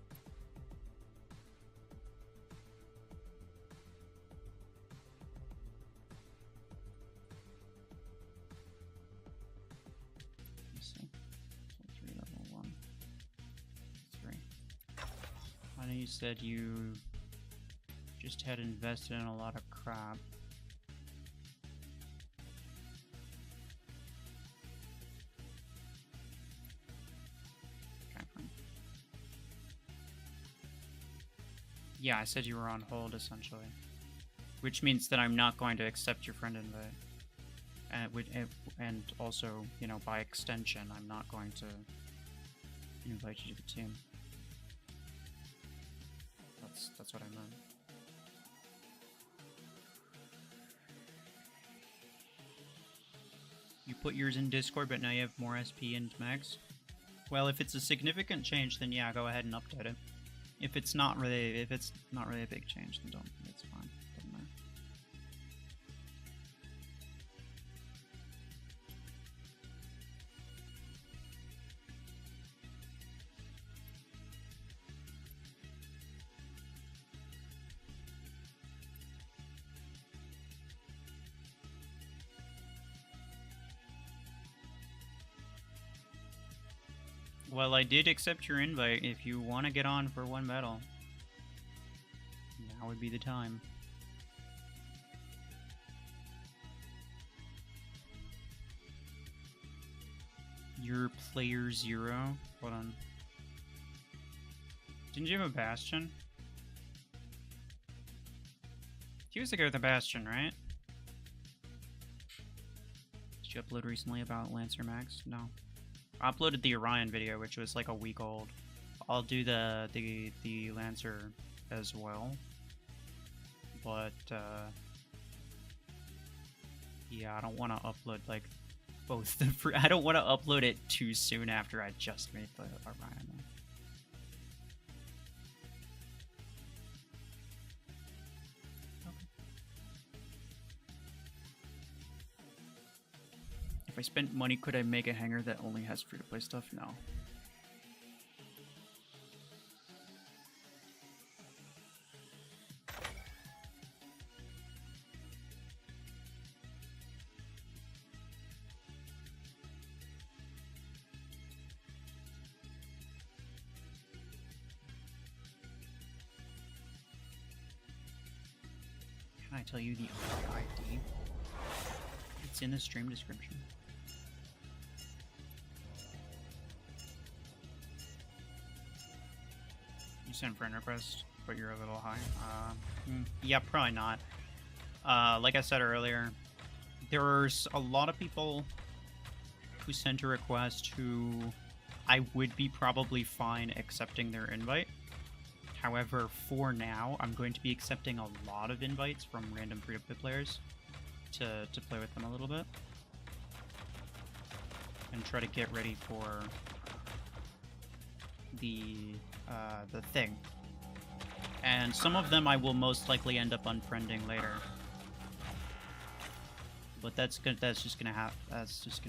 S1: Let's see. So 3 level 1. 3. I know you said you just had invested in a lot of crap. Okay, fine. Yeah, I said you were on hold, essentially. Which means that I'm not going to accept your friend invite. And also, you know, by extension, I'm not going to invite you to the team. That's what I meant. You put yours in Discord, but now you have more SP and max. Well, if it's a significant change, then yeah, go ahead and update it. If it's not really a big change, then don't. It's fine. Doesn't matter. Well, I did accept your invite if you want to get on for one battle. Now would be the time. You're player 0. Hold on. Didn't you have a Bastion? He was the guy with the Bastion, right? Did you upload recently about Lancer Max? No. I uploaded the Orion video, which was like a week old. I'll do the Lancer as well. But, yeah, I don't want to upload, like, both the free. I don't want to upload it too soon after I just made the Orion. Okay. If I spent money, could I make a hanger that only has free-to-play stuff? No. Can I tell you the ID? It's in the stream description. You sent friend request, but you're a little high. Yeah, probably not. Like I said earlier, there's a lot of people who sent a request who I would be probably fine accepting their invite. However, for now, I'm going to be accepting a lot of invites from random free-to-play players to play with them a little bit. And try to get ready for the thing. And some of them I will most likely end up unfriending later. But that's just gonna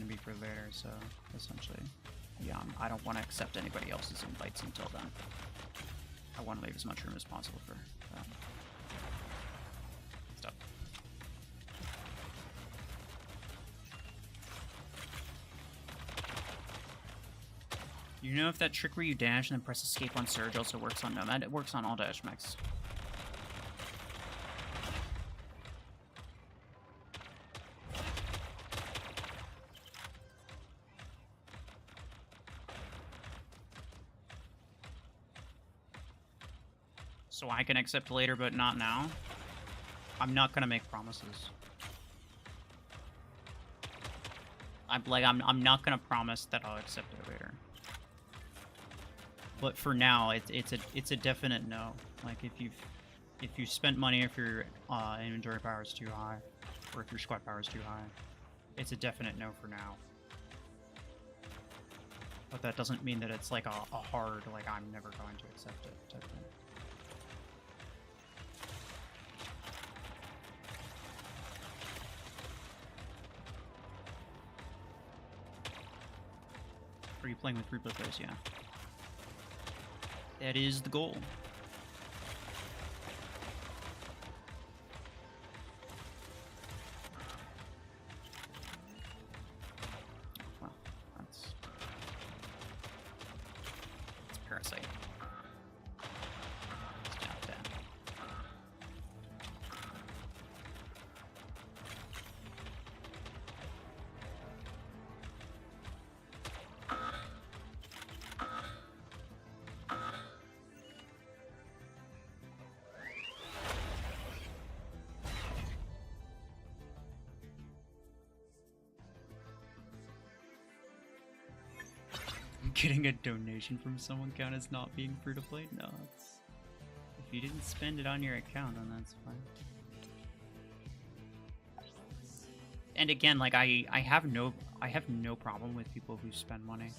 S1: be for later, so essentially, yeah, I don't want to accept anybody else's invites until then. I want to leave as much room as possible for stuff. You know if that trick where you dash and then press escape on Surge also works on Nomad? It works on all dash mechs. So I can accept later, but not now. I'm not gonna make promises. I'm not gonna promise that I'll accept it later. But for now, it's a definite no. Like if you've spent money, if your inventory power is too high, or if your squad power is too high, it's a definite no for now. But that doesn't mean that it's like a hard, like I'm never going to accept it type thing. Are you playing with RuFFles? Yeah. That is the goal. Well, that's Parasite. It's not bad. Getting a donation from someone count as not being free to play? No, it's, if you didn't spend it on your account, then that's fine. And again, like I have no problem with people who spend money.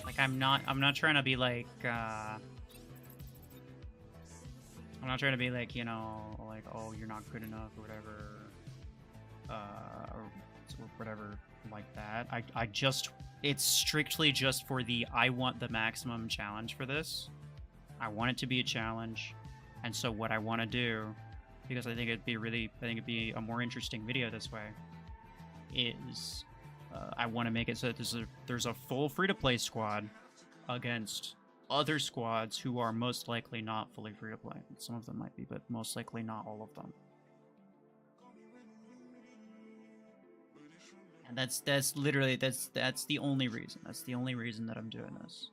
S1: Like I'm not trying to be like I'm not trying to be like, you know, like, oh, you're not good enough or whatever, or whatever like that. I just, it's strictly just for the, I want the maximum challenge for this. I want it to be a challenge. And so what I want to do, because I think it'd be a more interesting video this way, is I want to make it so that there's a full free-to-play squad against other squads who are most likely not fully free to play. Some of them might be, but most likely not all of them. And that's literally that's the only reason. That's the only reason that I'm doing this.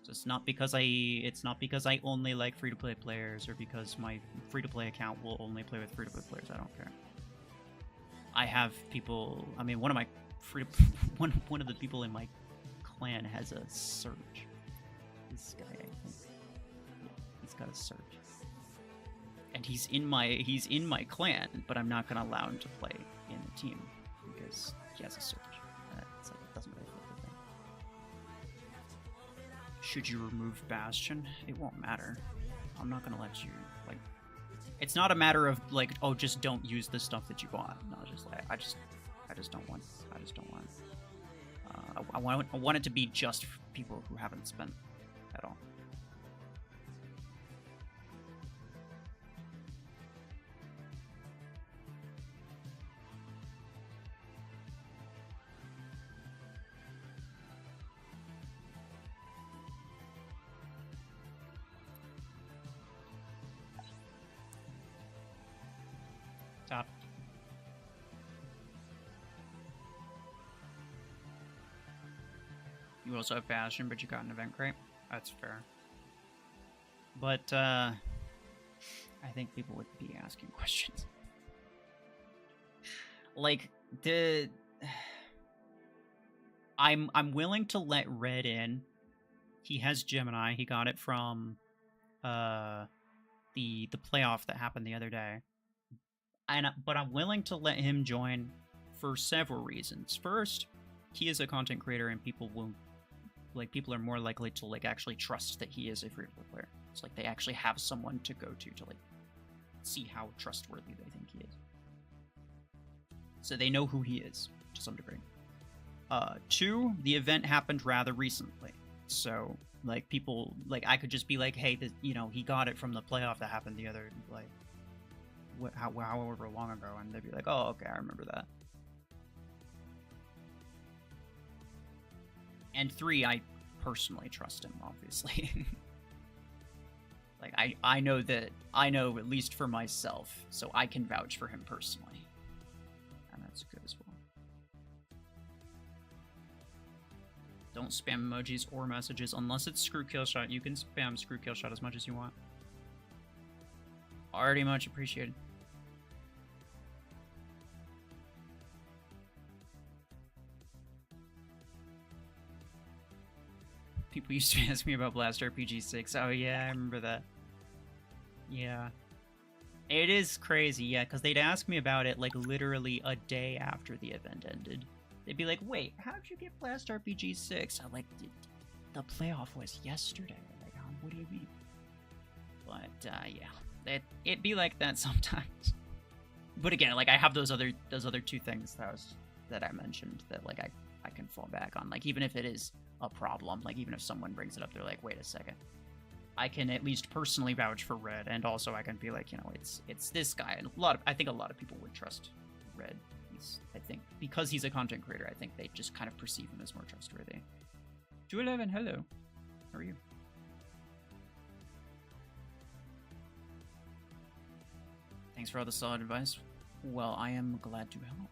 S1: So it's not because I only like free to play players or because my free to play account will only play with free to play players. I don't care. I have people. I mean, one of my one of the people in my clan has a surge. This guy, I think. Yeah, he's got a surge. And he's in my clan, but I'm not gonna allow him to play in the team because he has a surge. It's like, it doesn't really fit the thing. Should you remove Bastion? It won't matter. I'm not gonna let you, like, it's not a matter of like, oh, just don't use the stuff that you bought. No, just like I just don't want. I want it to be just for people who haven't spent at all. Top. You also have Bastion, but you got an event crate. That's fair. But I think people would be asking questions. Like I'm willing to let Red in. He has Gemini. He got it from the playoff that happened the other day. But I'm willing to let him join for several reasons. First, he is a content creator, and people are more likely to like actually trust that he is a free-to-play player. It's like they actually have someone to go to like see how trustworthy they think he is. So they know who he is to some degree. Two, the event happened rather recently, so like people like I could just be like, hey, he got it from the playoff that happened the other like. However long ago, and they'd be like, oh, okay, I remember that. And three, I personally trust him, obviously. Like, I know at least for myself, so I can vouch for him personally. And that's good as well. Don't spam emojis or messages unless it's screw kill shot. You can spam screw kill shot as much as you want. Already much appreciated. People used to ask me about Blast RPG 6. Oh yeah, I remember that. Yeah. It is crazy, yeah, because they'd ask me about it like literally a day after the event ended. They'd be like, wait, how'd you get Blast RPG 6? I'm like, the playoff was yesterday. Like, what do you mean? But, yeah. It'd be like that sometimes. But again, like, I have those other two things that I mentioned that, like, I can fall back on. Like, even if it is a problem, like, even if someone brings it up, they're like, wait a second. I can at least personally vouch for Red, and also I can be like, it's this guy. And I think a lot of people would trust Red. I think, because he's a content creator, I think they just kind of perceive him as more trustworthy. 211, hello. How are you? Thanks for all the solid advice. Well, I am glad to help.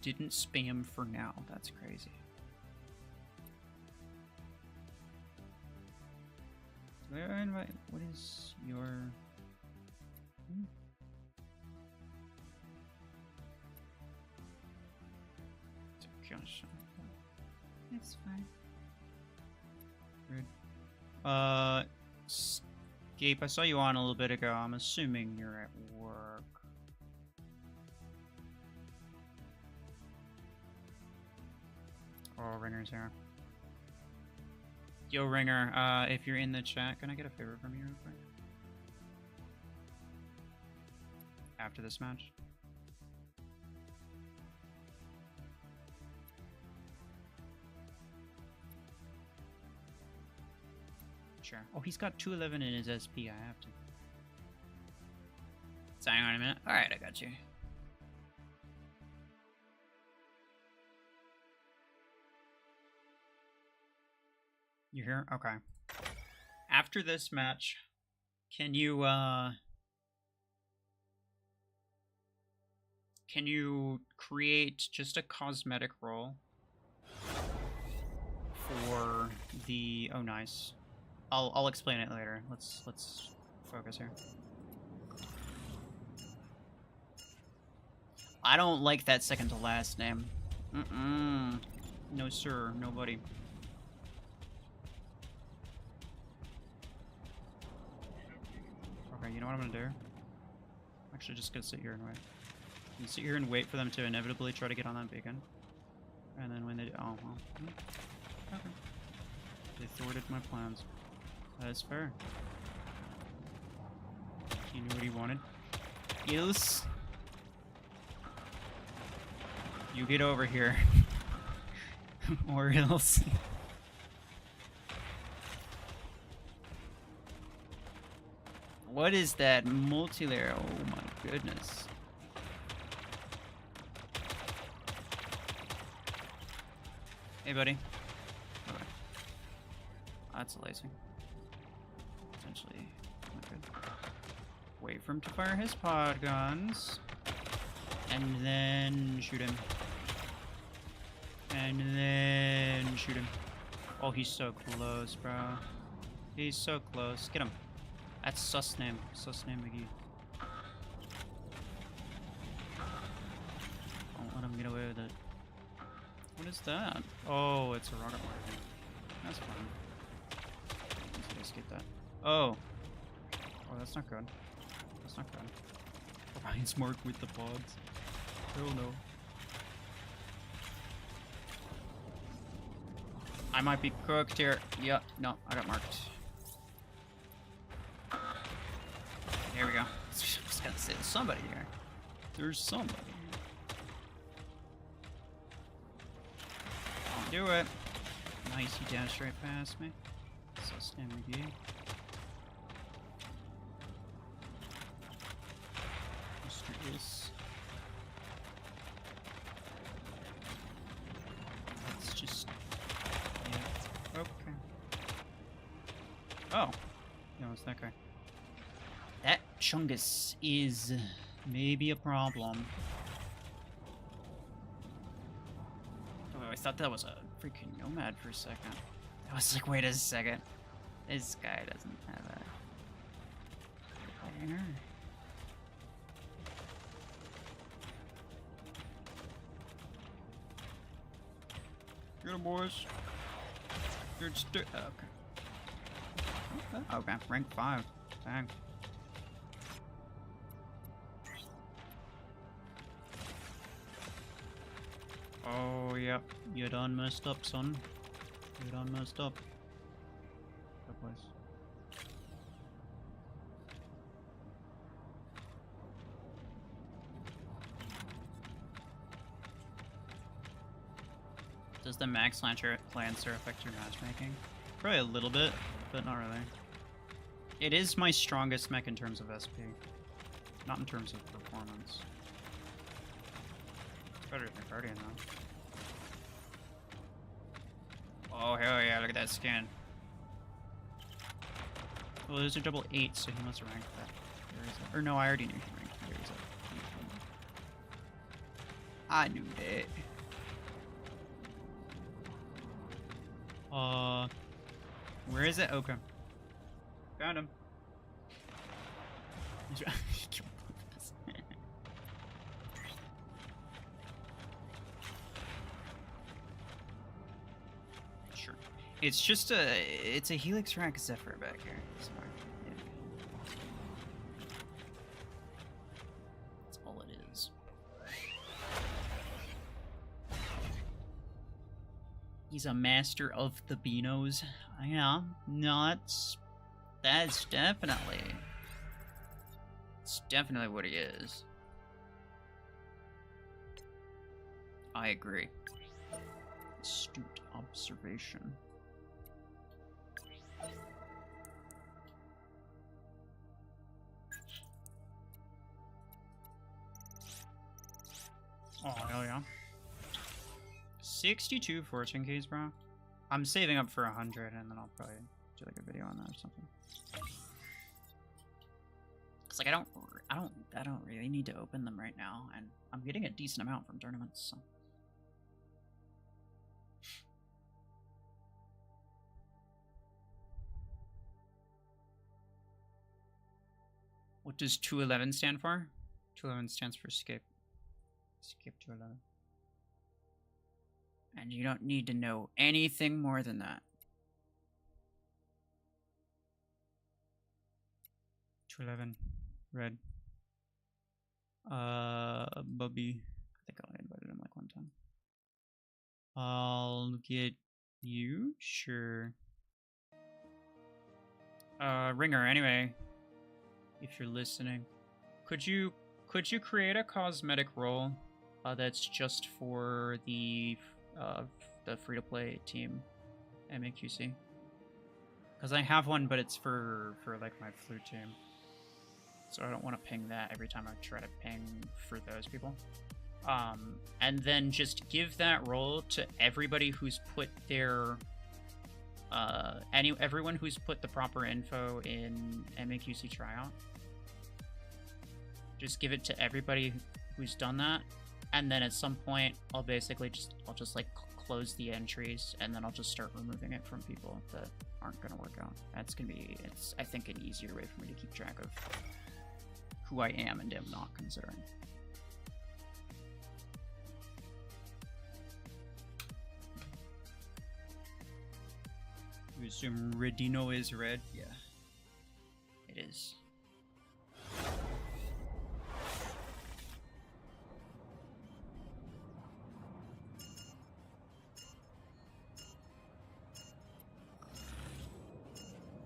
S1: Didn't spam for now. That's crazy. What is your... It's fine. Rude. Scape, I saw you on a little bit ago. I'm assuming you're at work. Oh, Ringer's here. Yo, Ringer, if you're in the chat, can I get a favor from you real quick? After this match? Sure. Oh, he's got 211 in his SP, I have to. Hang on a minute. Alright, I got you. You here? Okay. After this match, can you create just a cosmetic role for the... Oh, nice. I'll explain it later. Let's focus here. I don't like that second to last name. No, sir. Nobody. Okay, you know what I'm gonna do? I'm actually just gonna sit here and wait. I'm gonna sit here and wait for them to inevitably try to get on that beacon. And then when they do... Oh, well. Okay. They thwarted my plans. That is fair. He knew what he wanted. Yes. You get over here. Or else. What is that multi-layer? Oh my goodness. Hey, buddy. Okay. That's lazy. Essentially, not good. Wait for him to fire his pod guns. And then shoot him. And then shoot him. Oh, he's so close, bro. He's so close. Get him. That's sus name. Sus name McGee. Don't let him get away with it. What is that? Oh, it's a rocket launcher. That's fine. Let's escape that. Oh. Oh, that's not good. That's not good. Orion's marked with the pods. Oh no. I might be cooked here. Yeah, no, I got marked. Here we go. I was gonna say there's somebody here. There's somebody. I'll do it. Nice, he dashed right past me. So stand with you. Mr. Is. Let's just. Yeah. Okay. Oh. No, it's that guy. That Chungus is maybe a problem. Oh, I thought that was a freaking nomad for a second. I was like, wait a second. This guy doesn't have a... Get him, boys. You're okay. Okay, rank 5. Dang. Oh, yep. You done messed up, son. You done messed up. Good place. Does the max Lancer affect your matchmaking? Probably a little bit, but not really. It is my strongest mech in terms of SP. Not in terms of performance. It's better than Guardian, though. Oh, hell yeah, look at that skin. Well, those are double 8, so he must have ranked that. Where is it? Or no, I already knew he ranked. Where is it? I knew that. Where is it? Okay. Found him. Sure. It's just it's a Helix Rack Zephyr back here. Sorry. Yeah. That's all it is. He's a master of the Beanos. Yeah, no, that's definitely. It's definitely what he is. I agree. Astute observation. go. 62 fortune keys, bro. I'm saving up for 100, and then I'll probably do like a video on that or something. Cause like I don't really need to open them right now, and I'm getting a decent amount from tournaments. So. What does 211 stand for? 211 stands for skip. Skip 211. And you don't need to know anything more than that. 211. Red. Bubby. I think I only invited him like one time. I'll get you? Sure. Ringer, anyway. If you're listening. Could you create a cosmetic role that's just for the free-to-play team, MAQC? Because I have one, but it's for like my flute team, so I don't want to ping that every time I try to ping for those people. And then just give that role to everybody who's put their everyone who's put the proper info in MAQC tryout. Just give it to everybody who's done that, and then at some point I'll just like close the entries, and then I'll just start removing it from people that aren't gonna work out. It's I think an easier way for me to keep track of who I am and am not considering. You assume Redino is red? Yeah, it is.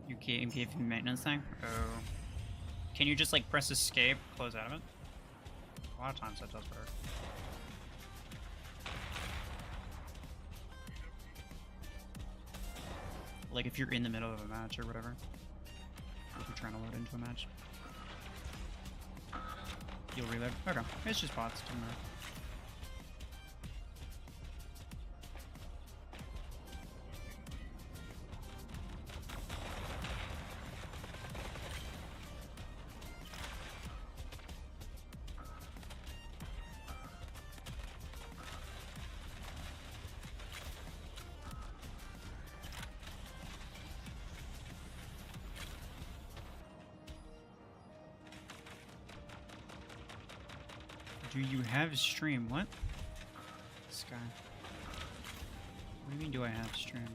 S1: You gave him maintenance thing? Oh. Can you just like press escape, close out of it? A lot of times that does work. Like if you're in the middle of a match or whatever. If you're trying to load into a match. You'll reload. Okay. It's just bots, doesn't matter. Do you have stream? What? Sky. What do you mean do I have stream?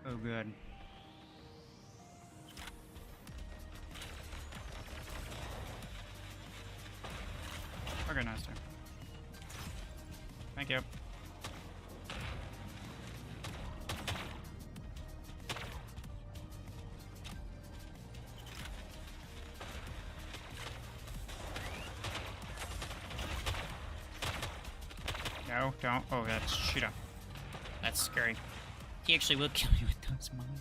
S1: Oh good. Okay, nice too. Thank you. No, don't. Oh, that's Cheetah. That's scary. He actually will kill you with those mines.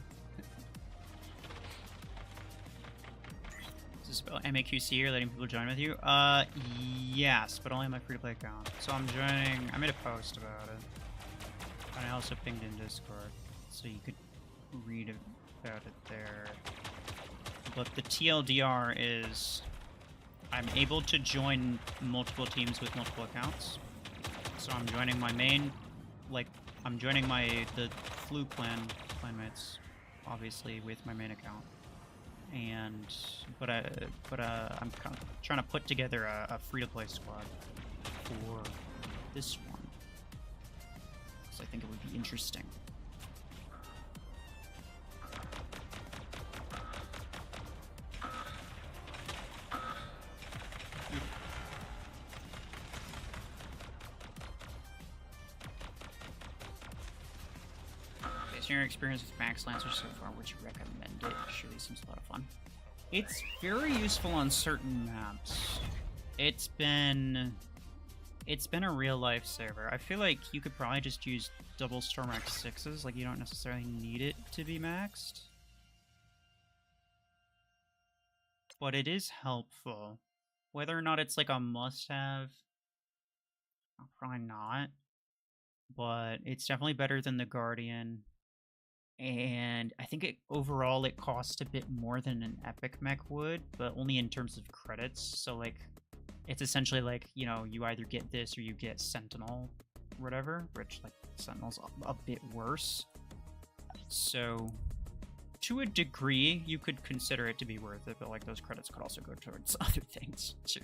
S1: Is this about MAQC or letting people join with you? Yes, but only on my free-to-play account. So I'm joining. I made a post about it. And I also pinged in Discord, so you could read about it there. But the TLDR is I'm able to join multiple teams with multiple accounts. So I'm joining my main, like, I'm joining the flu clanmates, obviously, with my main account. And, but I'm kind of trying to put together a free-to-play squad for this one. So I think it would be interesting. Your experience with Max Lancer so far, would you recommend it? It surely seems a lot of fun. It's very useful on certain maps. It's been a real lifesaver. I feel like you could probably just use double Stormax 6s, like you don't necessarily need it to be maxed. but it is helpful. Whether or not it's like a must-have, probably not. But it's definitely better than the Guardian. And I think overall it costs a bit more than an Epic Mech would, but only in terms of credits. So like, it's essentially like, you know, you either get this or you get Sentinel, whatever, which like Sentinel's a bit worse. So to a degree, you could consider it to be worth it, but like those credits could also go towards other things too.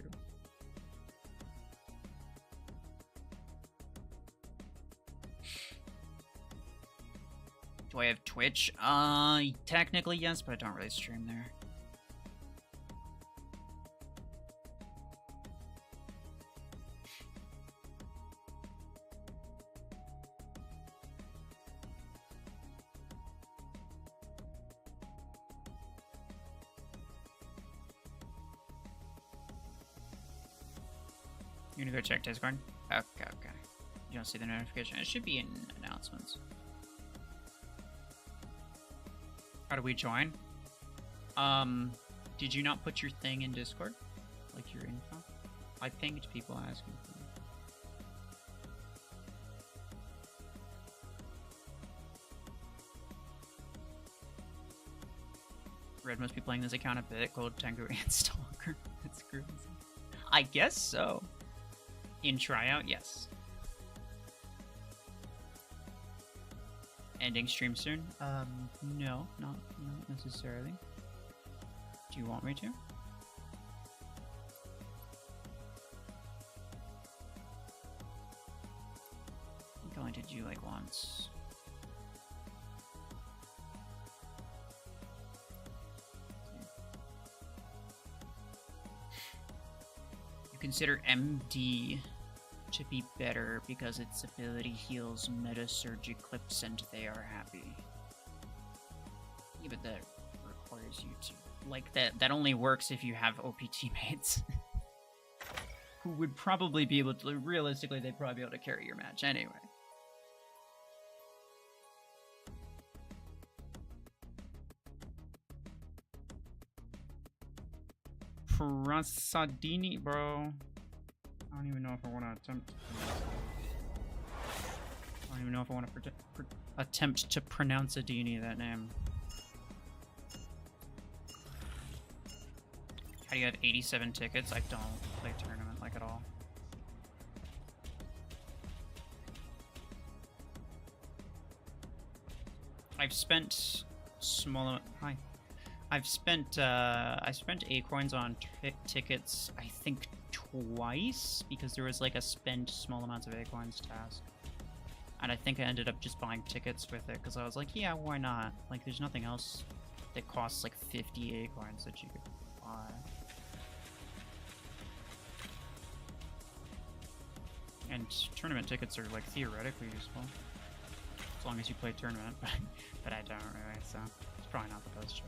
S1: Do I have Twitch? Technically yes, but I don't really stream there. You gonna go check Discord? Okay, okay. You don't see the notification. It should be in announcements. How do we join? Did you not put your thing in Discord? Like your info? I pinged people asking for it. Red must be playing this account a bit. Gold Tengu and Stalker. That's crazy. I guess so. In tryout, yes. Ending stream soon? No, not necessarily. Do you want me to? I think I only did you like once. You consider MD to be better because its ability heals meta surge eclipse and they are happy. Yeah, but that requires you to like that only works if you have OP teammates who would probably be able to, realistically they'd probably be able to carry your match anyway. Prasadini, bro. I don't even know if I want to attempt. I don't even know if I want to attempt to pronounce Adini, that name. How do you have 87 tickets? I don't play tournament like at all. I've spent small. Hi. I spent A-coins on tickets, I think twice, because there was like a spend small amounts of A-coins task. And I think I ended up just buying tickets with it, because I was like, yeah, why not? Like, there's nothing else that costs like 50 A-coins that you could buy. And tournament tickets are like theoretically useful. As long as you play tournament, but I don't really, so it's probably not the best choice.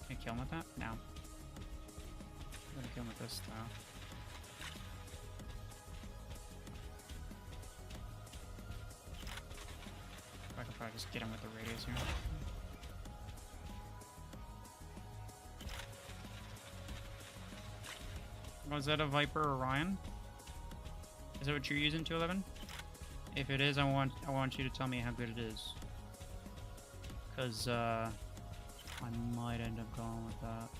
S1: Can I kill him with that? No. I'm gonna kill him with this though. I can probably just get him with the radius here. Was that a Viper Orion? Is that what you're using, 211? If it is, I want you to tell me how good it is. Cause I might end up going with that.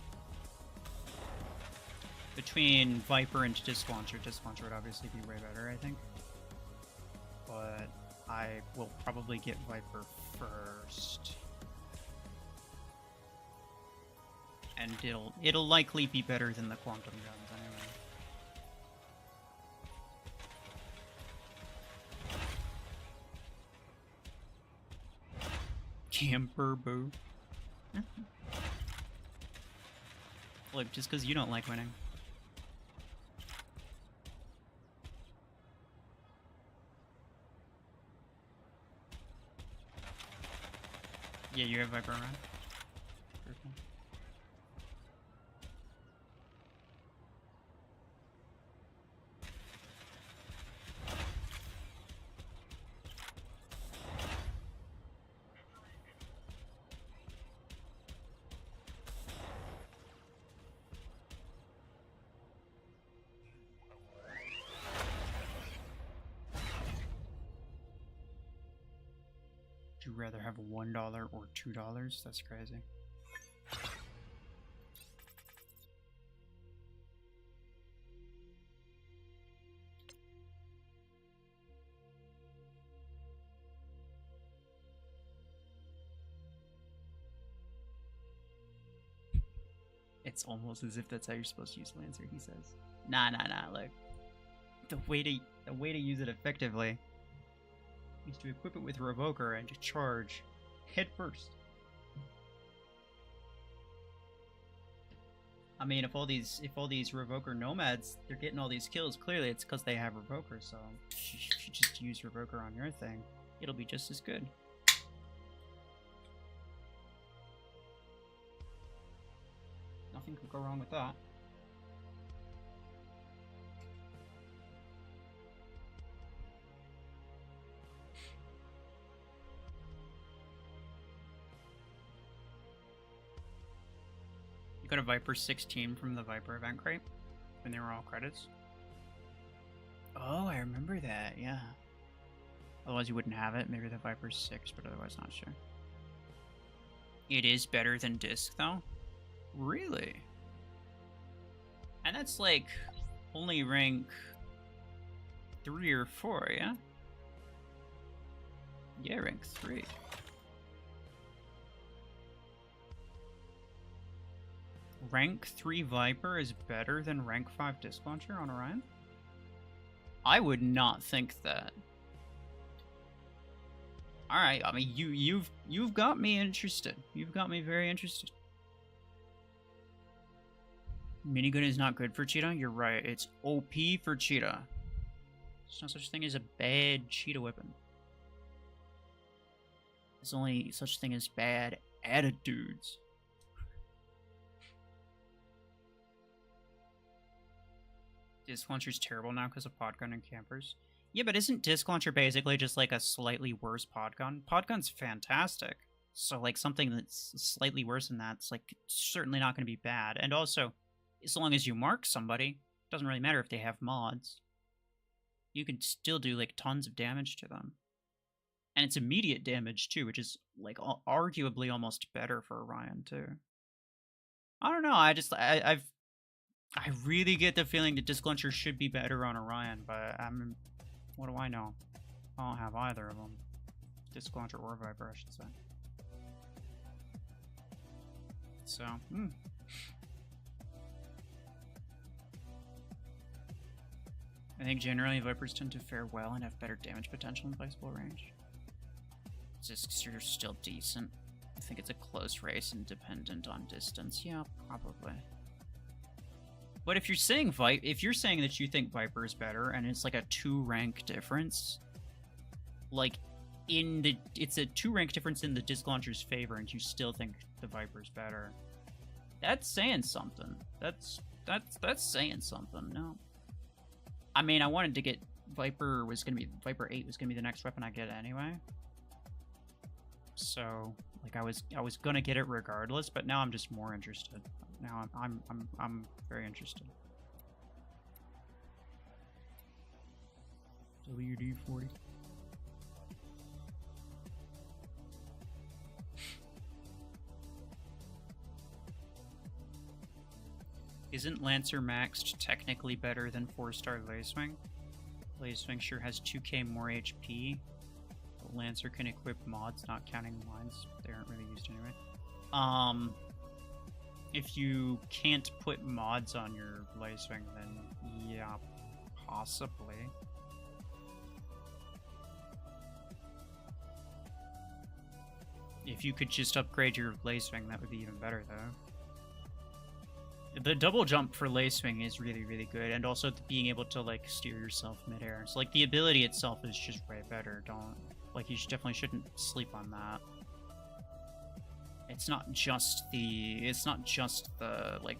S1: Between Viper and Disc Launcher would obviously be way better, I think. But I will probably get Viper first. And it'll likely be better than the Quantum Guns anyway. Camper boo. Look, just because you don't like winning. Yeah, you have Viper around. Very cool. you rather have $1 or $2? That's crazy. It's almost as if that's how you're supposed to use Lancer, he says. Nah, look. The way to use it effectively is to equip it with Revoker and to charge head first. I mean, if all these Revoker nomads, they're getting all these kills, clearly it's because they have Revoker, so if you just use Revoker on your thing, it'll be just as good. Nothing could go wrong with that. You got a Viper 16 from the Viper event crate when they were all credits. Oh, I remember that, yeah. Otherwise you wouldn't have it. Maybe the Viper 6, but otherwise not sure. It is better than disc though? Really? And that's like only rank 3 or 4, yeah? Yeah, rank 3. Rank 3 Viper is better than rank 5 disc launcher on Orion? I would not think that. Alright, I mean you've got me interested. You've got me very interested. Minigun is not good for Cheetah? You're right, it's OP for Cheetah. There's no such thing as a bad Cheetah weapon. There's only such thing as bad attitudes. Disc Launcher's terrible now because of Podgun and campers. Yeah, but isn't Disc Launcher basically just like a slightly worse Podgun? Podgun's fantastic. So like something that's slightly worse than that's like certainly not going to be bad. And also, as long as you mark somebody, it doesn't really matter if they have mods. You can still do like tons of damage to them. And it's immediate damage too, which is like arguably almost better for Orion too. I don't know, I really get the feeling that Disc Launcher should be better on Orion, but what do I know? I don't have either of them. Disc Launcher or Viper, I should say. So, I think generally Vipers tend to fare well and have better damage potential in flexible range. Discs are still decent. I think it's a close race and dependent on distance. Yeah, probably. But if you're saying that you think Viper is better and it's like a 2 rank difference, like it's a 2 rank difference in the Disc Launcher's favor, and you still think the Viper's better. That's saying something. That's saying something. No. I mean, I wanted to get Viper 8 was gonna be the next weapon I get anyway. So, like I was gonna get it regardless, but now I'm just more interested. Now I'm very interested. WD-40. Isn't Lancer maxed technically better than 4-star Lacewing? Lacewing sure has 2k more HP, but Lancer can equip mods, not counting lines. They aren't really used anyway. If you can't put mods on your Lacewing, then yeah, possibly. If you could just upgrade your Lacewing, that would be even better, though. The double jump for Lacewing is really, really good, and also being able to, like, steer yourself midair. So, like, the ability itself is just way better. You definitely shouldn't sleep on that. It's not just the, like,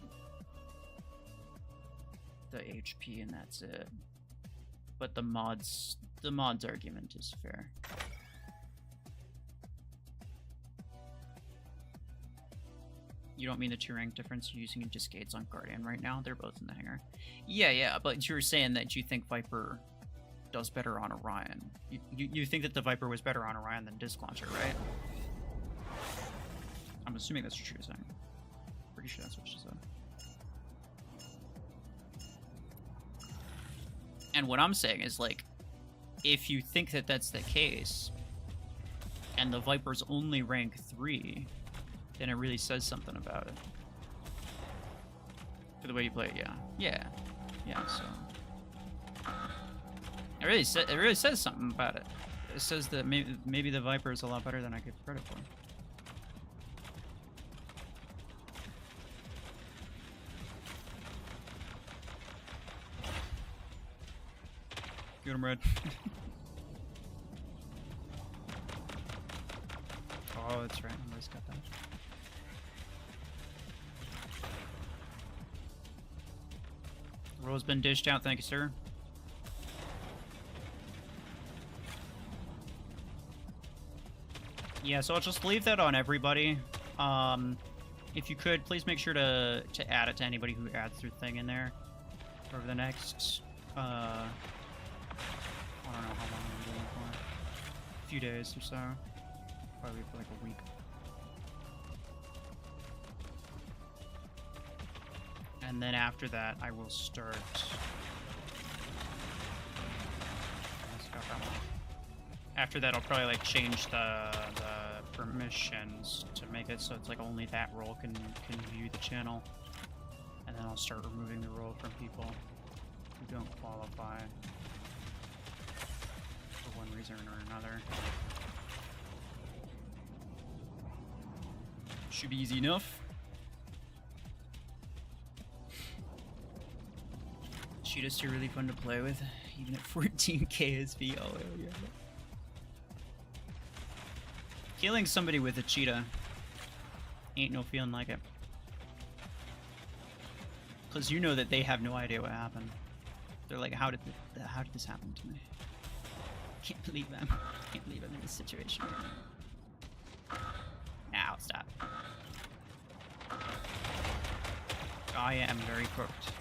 S1: the HP and that's it. But the mods argument is fair. You don't mean the 2 rank difference you're using in Discades on Guardian right now? They're both in the hangar. Yeah, but you were saying that you think Viper does better on Orion. You think that the Viper was better on Orion than Disc Launcher, right? I'm assuming that's what she was saying. Pretty sure that's what she said. And what I'm saying is, like, if you think that that's the case, and the Viper's only rank 3, then it really says something about it. For the way you play it, yeah. Yeah, so... It really says something about it. It says that maybe the Viper is a lot better than I give credit for. Get him, Red. Oh, that's right. I almost got that. Roll's been dished out. Thank you, sir. Yeah, so I'll just leave that on everybody. If you could, please make sure to add it to anybody who adds their thing in there over the next, I don't know how long I'm doing for. A few days or so. Probably for like a week. And then after that, I will start... After that, I'll probably like change the permissions to make it so it's like only that role can view the channel, and then I'll start removing the role from people who don't qualify for one reason or another. Should be easy enough. Cheetahs are really fun to play with, even at 14 KSV. Oh yeah. Killing somebody with a cheetah ain't no feeling like it. Because you know that they have no idea what happened. They're like, how did this happen to me? Can't believe I'm in this situation. Now stop. I am very cooked.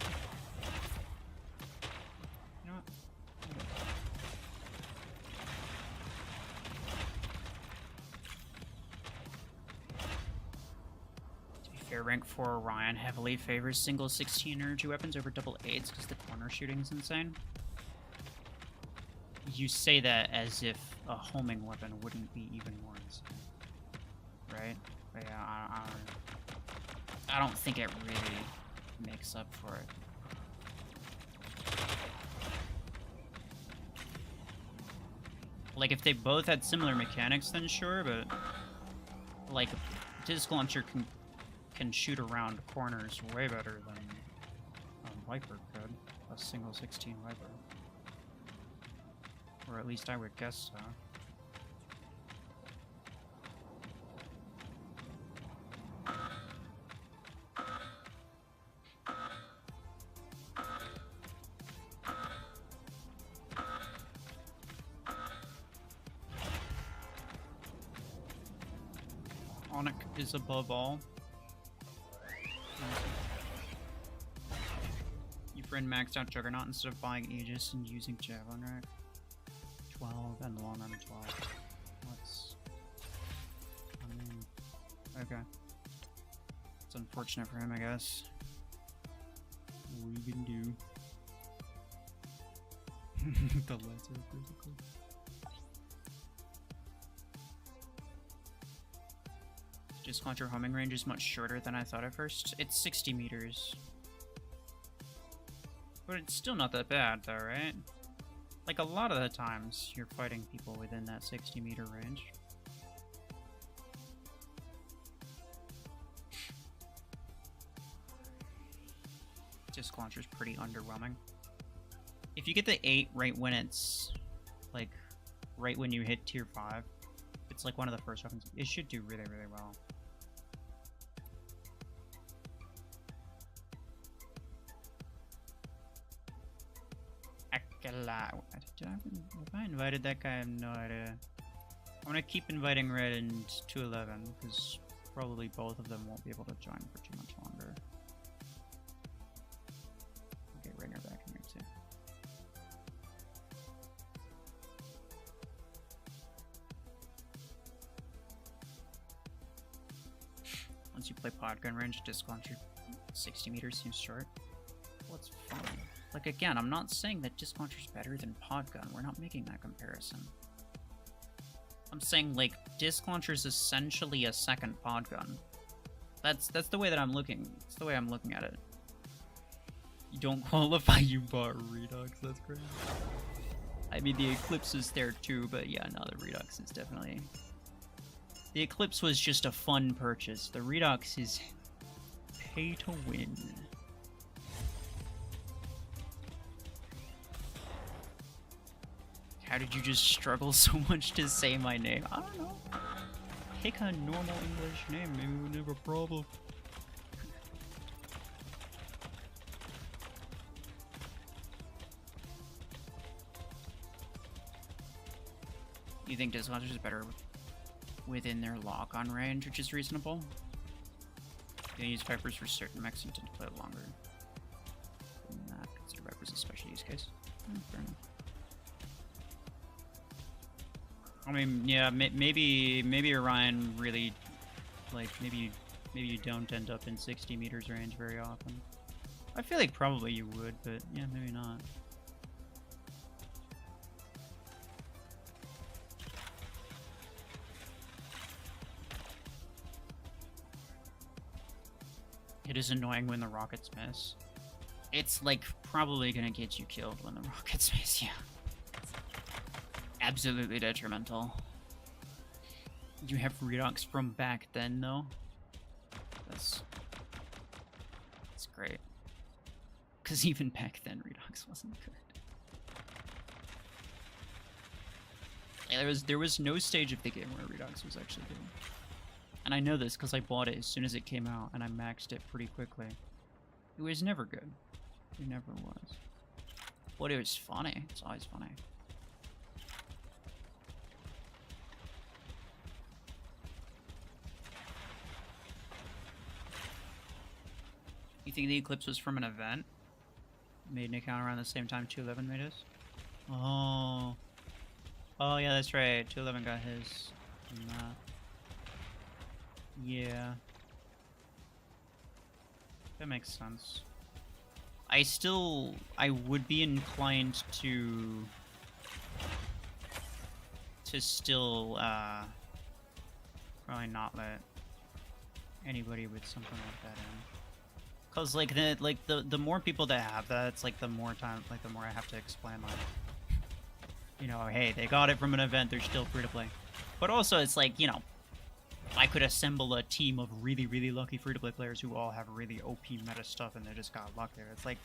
S1: You know what? Rank 4 Orion heavily favors single 16 energy weapons over double 8s because the corner shooting is insane. You say that as if a homing weapon wouldn't be even more insane, right? But yeah, I don't think it really makes up for it. Like, if they both had similar mechanics, then sure, but like, Disc Launcher can shoot around corners way better than Viper could. A single 16 Viper. Or at least I would guess so. Onyx is above all. Your friend maxed out Juggernaut instead of buying Aegis and using Javelin, right? 12 and long on 12. What's... I mean... Okay. It's unfortunate for him, I guess. What are you gonna do? The lights are physical. Disc Launcher homing range is much shorter than I thought at first. It's 60 meters. But it's still not that bad though, right? Like, a lot of the times you're fighting people within that 60 meter range. Disc Launcher's pretty underwhelming. If you get the 8 right when it's, like, right when you hit tier 5, it's like one of the first weapons, it should do really, really well. Have I invited that guy? I have no idea. I'm gonna keep inviting Red and 211 because probably both of them won't be able to join for too much longer. I'll get Ringer back in here too. Once you play podgun range, disc launcher 60 meters seems short. What's funny? Like, again, I'm not saying that disc launcher's better than podgun. We're not making that comparison. I'm saying, like, disc launcher's essentially a second podgun. That's the way that I'm looking. That's the way I'm looking at it. You don't qualify, you bought Redux. That's crazy. I mean, the Eclipse is there too, but yeah, no, the Redux is definitely... The Eclipse was just a fun purchase. The Redux is pay to win. How did you just struggle so much to say my name? I don't know. Pick a normal English name, maybe we would have a problem. You think disc launchers is better within their lock-on range, which is reasonable? You can use Vipers for certain mechs and tend to play it longer. Not consider Vipers a special use case. Fair enough. I mean, yeah, maybe Orion really, like, maybe you don't end up in 60 meters range very often. I feel like probably you would, but yeah, maybe not. It is annoying when the rockets miss. It's, like, probably gonna get you killed when the rockets miss, yeah. Absolutely detrimental. You have Redux from back then, though? That's great. Because even back then, Redux wasn't good. There was no stage of the game where Redux was actually good. And I know this because I bought it as soon as it came out, and I maxed it pretty quickly. It was never good. It never was. But it was funny. It's always funny. You think the Eclipse was from an event? Made an account around the same time 211 made his? Oh. Oh, yeah, that's right. 211 got his. Yeah. That makes sense. I would be inclined to still, probably not let anybody with something like that in. Cause like the more people that have that, it's like the more time, like the more I have to explain, like, you know, hey, they got it from an event, they're still free to play. But also it's like, you know, I could assemble a team of really, really lucky free-to-play players who all have really OP meta stuff and they just got luck there. It's like,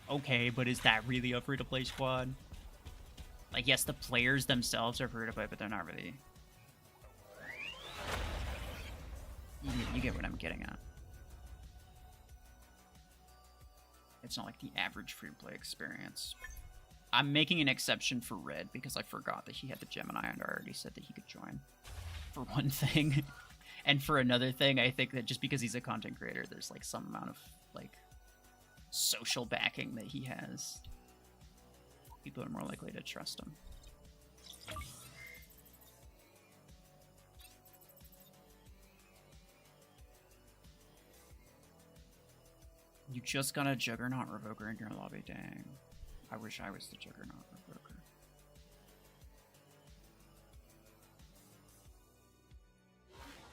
S1: okay, but is that really a free-to-play squad? Like, yes, the players themselves are free-to-play, but they're not really... You get what I'm getting at. It's not like the average free-to-play experience. I'm making an exception for Red because I forgot that he had the Gemini and I already said that he could join. For one thing. And for another thing, I think that just because he's a content creator, there's like some amount of like social backing that he has. People are more likely to trust him. You just got a Juggernaut Revoker in your lobby, dang. I wish I was the Juggernaut Revoker.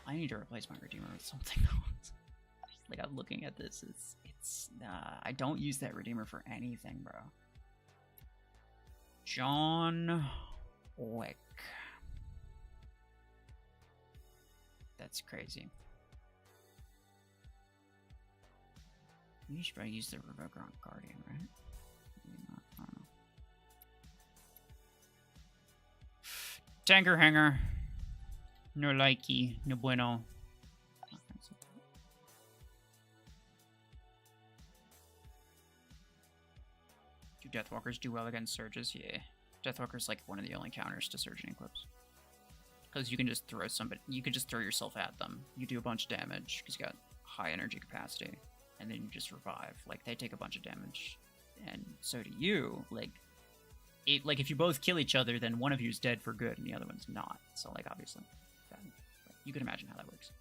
S1: I need to replace my Redeemer with something else. Like, I'm looking at this, I don't use that Redeemer for anything, bro. John Wick. That's crazy. You should probably use the Revoker on Guardian, right? Maybe not, I don't know. Tanker Hanger. No likey, no bueno. Do Deathwalkers do well against Surges? Yeah. Deathwalker's like one of the only counters to Surge and Eclipse. Because you can just throw somebody, you can just throw yourself at them. You do a bunch of damage, because you got high energy capacity. And then you just revive. Like, they take a bunch of damage. And so do you. Like, if you both kill each other, then one of you is dead for good and the other one's not. So, like, obviously. You can imagine how that works.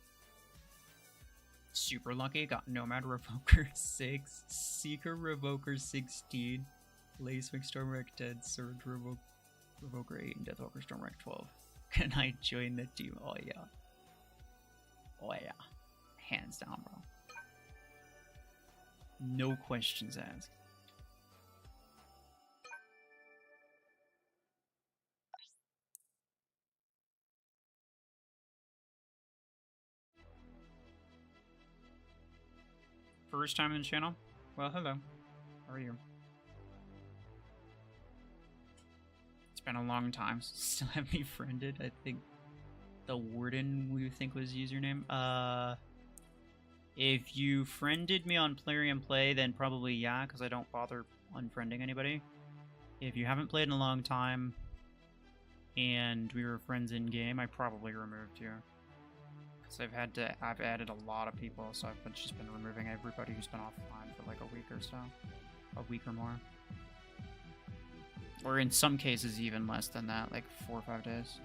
S1: Super lucky, got Nomad Revoker 6, Seeker Revoker 16, Lacewing Stormwreck 10, Surge Revoker 8, and Deathwalker Stormwreck 12. Can I join the team? Oh yeah. Oh yeah. Hands down, bro. No questions asked. First time in the channel? Well, hello. How are you? It's been a long time. Still have me friended. I think the Warden we think was username. If you friended me on Plarium Play, then probably yeah, because I don't bother unfriending anybody. If you haven't played in a long time and we were friends in game, I probably removed you. Because I've added a lot of people, so I've just been removing everybody who's been offline for like a week or so. A week or more. Or in some cases even less than that, like 4 or 5 days.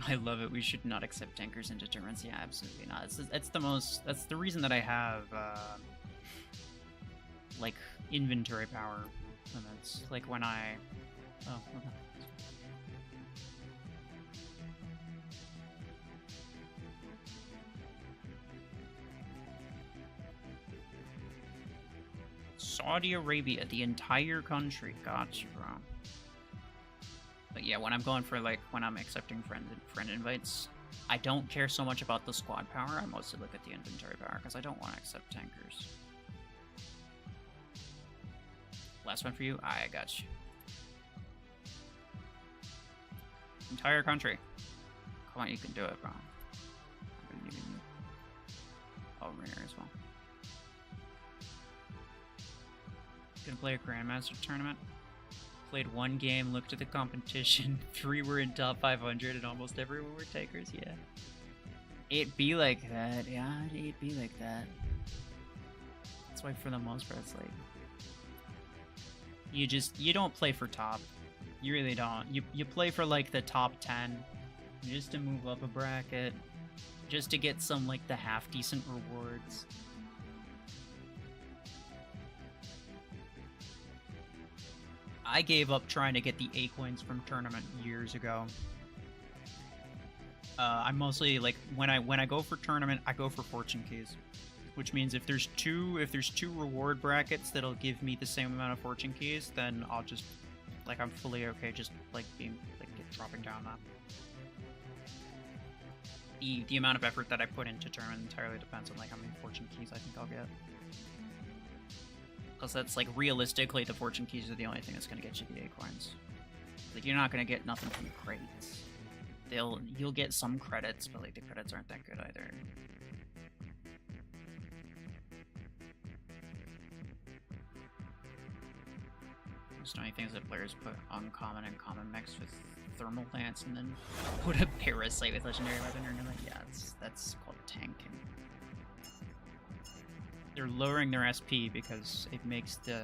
S1: I love it. We should not accept tankers into tournaments. Yeah, absolutely not. That's the reason that I have like inventory power limits. Like when I okay. Saudi Arabia, the entire country. Got you, bro. But yeah, when I'm going for like when I'm accepting friend invites, I don't care so much about the squad power. I mostly look at the inventory power because I don't want to accept tankers. Last one for you. I got you. Entire country. Come on, you can do it, bro. I believe in you. Oh, Rainer as well. Gonna play a Grandmaster tournament. Played one game, looked at the competition. 3 were in top 500, and almost everyone were takers. Yeah. It be like that. Yeah, it be like that. That's why, for the most part, it's like you don't play for top. You really don't. You play for like the top 10, just to move up a bracket, just to get some like the half decent rewards. I gave up trying to get the A coins from tournament years ago. I mostly like when I go for tournament, I go for fortune keys, which means if there's two reward brackets that'll give me the same amount of fortune keys, then I'll just like I'm fully okay just like being like dropping down that. The amount of effort that I put into tournament entirely depends on like how many fortune keys I think I'll get. Because that's like realistically the fortune keys are the only thing that's gonna get you the A coins. Like you're not gonna get nothing from the crates. You'll get some credits, but like the credits aren't that good either. Most annoying things that players put uncommon and common mix with thermal lance and then put a parasite with legendary weapon or like yeah, that's called tanking. They're lowering their SP because it makes the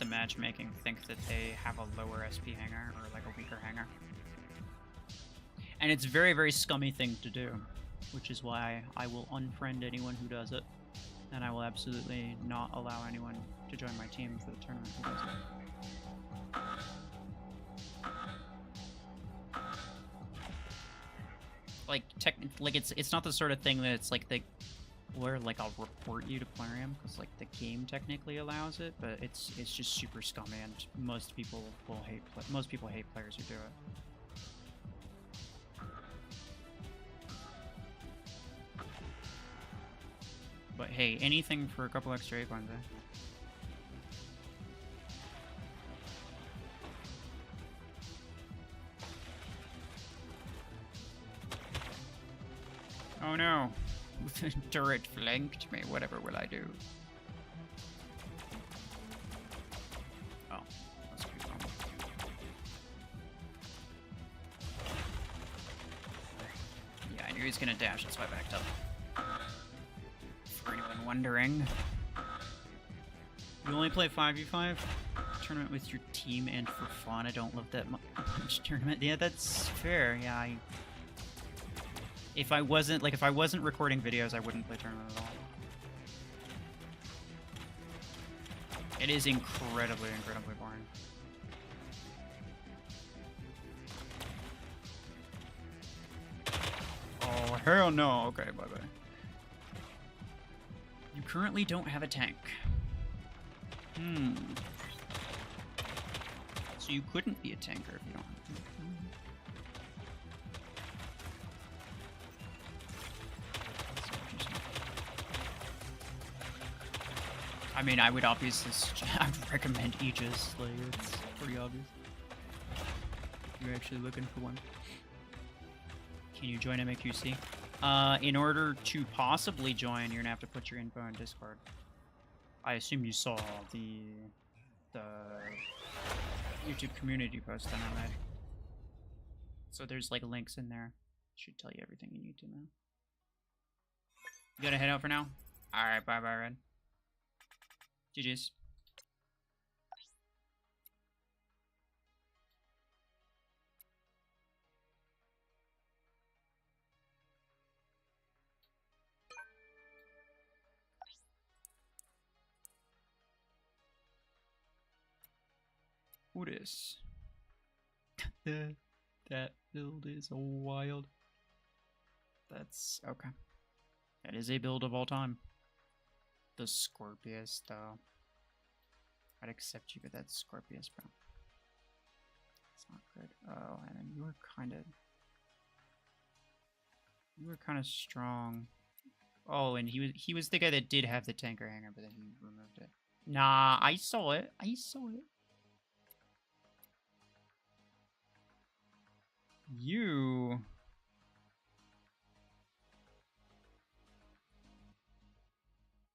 S1: matchmaking think that they have a lower SP hanger or like a weaker hanger. And it's a very, very scummy thing to do, which is why I will unfriend anyone who does it, and I will absolutely not allow anyone to join my team for the tournament who does it. Like it's not the sort of thing that it's like where like I'll report you to Plarium because like the game technically allows it, but it's just super scummy and most people hate players who do it. But hey, anything for a couple extra A coins, eh? Oh no! Turret flanked me. Whatever will I do? Oh, that's pretty wrong. Yeah, I knew he was gonna dash. That's why I backed up. For anyone wondering. You only play 5v5 tournament with your team and for fun. I don't love that much tournament. Yeah, that's fair. Yeah, if I wasn't recording videos, I wouldn't play tournament at all. It is incredibly boring. Oh, hell no. Okay, bye-bye. You currently don't have a tank. So you couldn't be a tanker if you don't have a tank. I mean, I would obviously I would recommend Aegis. Like, it's pretty obvious. You're actually looking for one. Can you join MAQC? In order to possibly join, you're gonna have to put your info in Discord. I assume you saw the YouTube community post that I made. So there's like links in there. Should tell you everything you need to know. You gotta head out for now? Alright, bye bye, Red. GG's. Who this? That build is wild. That's okay. That is a build of all time. The Scorpius, though. I'd accept you, but that's Scorpius, bro. It's not good. Oh, and then you were kind of strong. Oh, and he was the guy that did have the tanker hanger, but then he removed it. Nah, I saw it. I saw it. You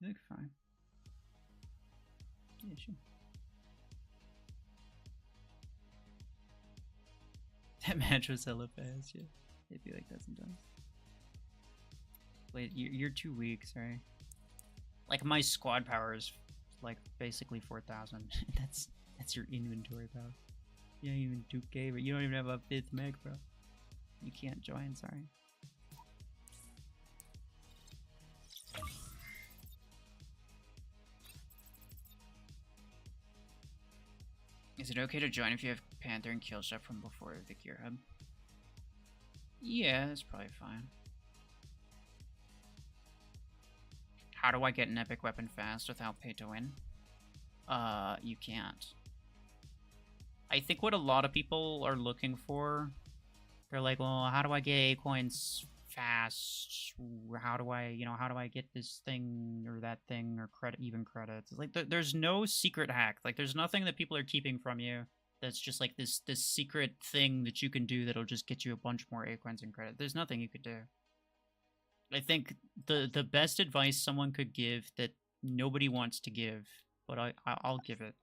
S1: look fine. Yeah, sure. That match was hella fast, yeah. I feel like that sometimes. Wait, you're 2 weeks, right? Like, my squad power is like basically 4,000. that's your inventory power. You don't even 2K, but you don't even have a 5th mech, bro. You can't join, sorry. Is it okay to join if you have Panther and Killshot from before the Gear Hub? Yeah, that's probably fine. How do I get an epic weapon fast without pay to win? You can't. I think what a lot of people are looking for, they're like, well, how do I get A coins fast? How do I get this thing or that thing or even credits? It's like there's no secret hack. Like there's nothing that people are keeping from you that's just like this secret thing that you can do that'll just get you a bunch more A coins and credit. There's nothing you could do. I think the best advice someone could give that nobody wants to give, but I'll give it.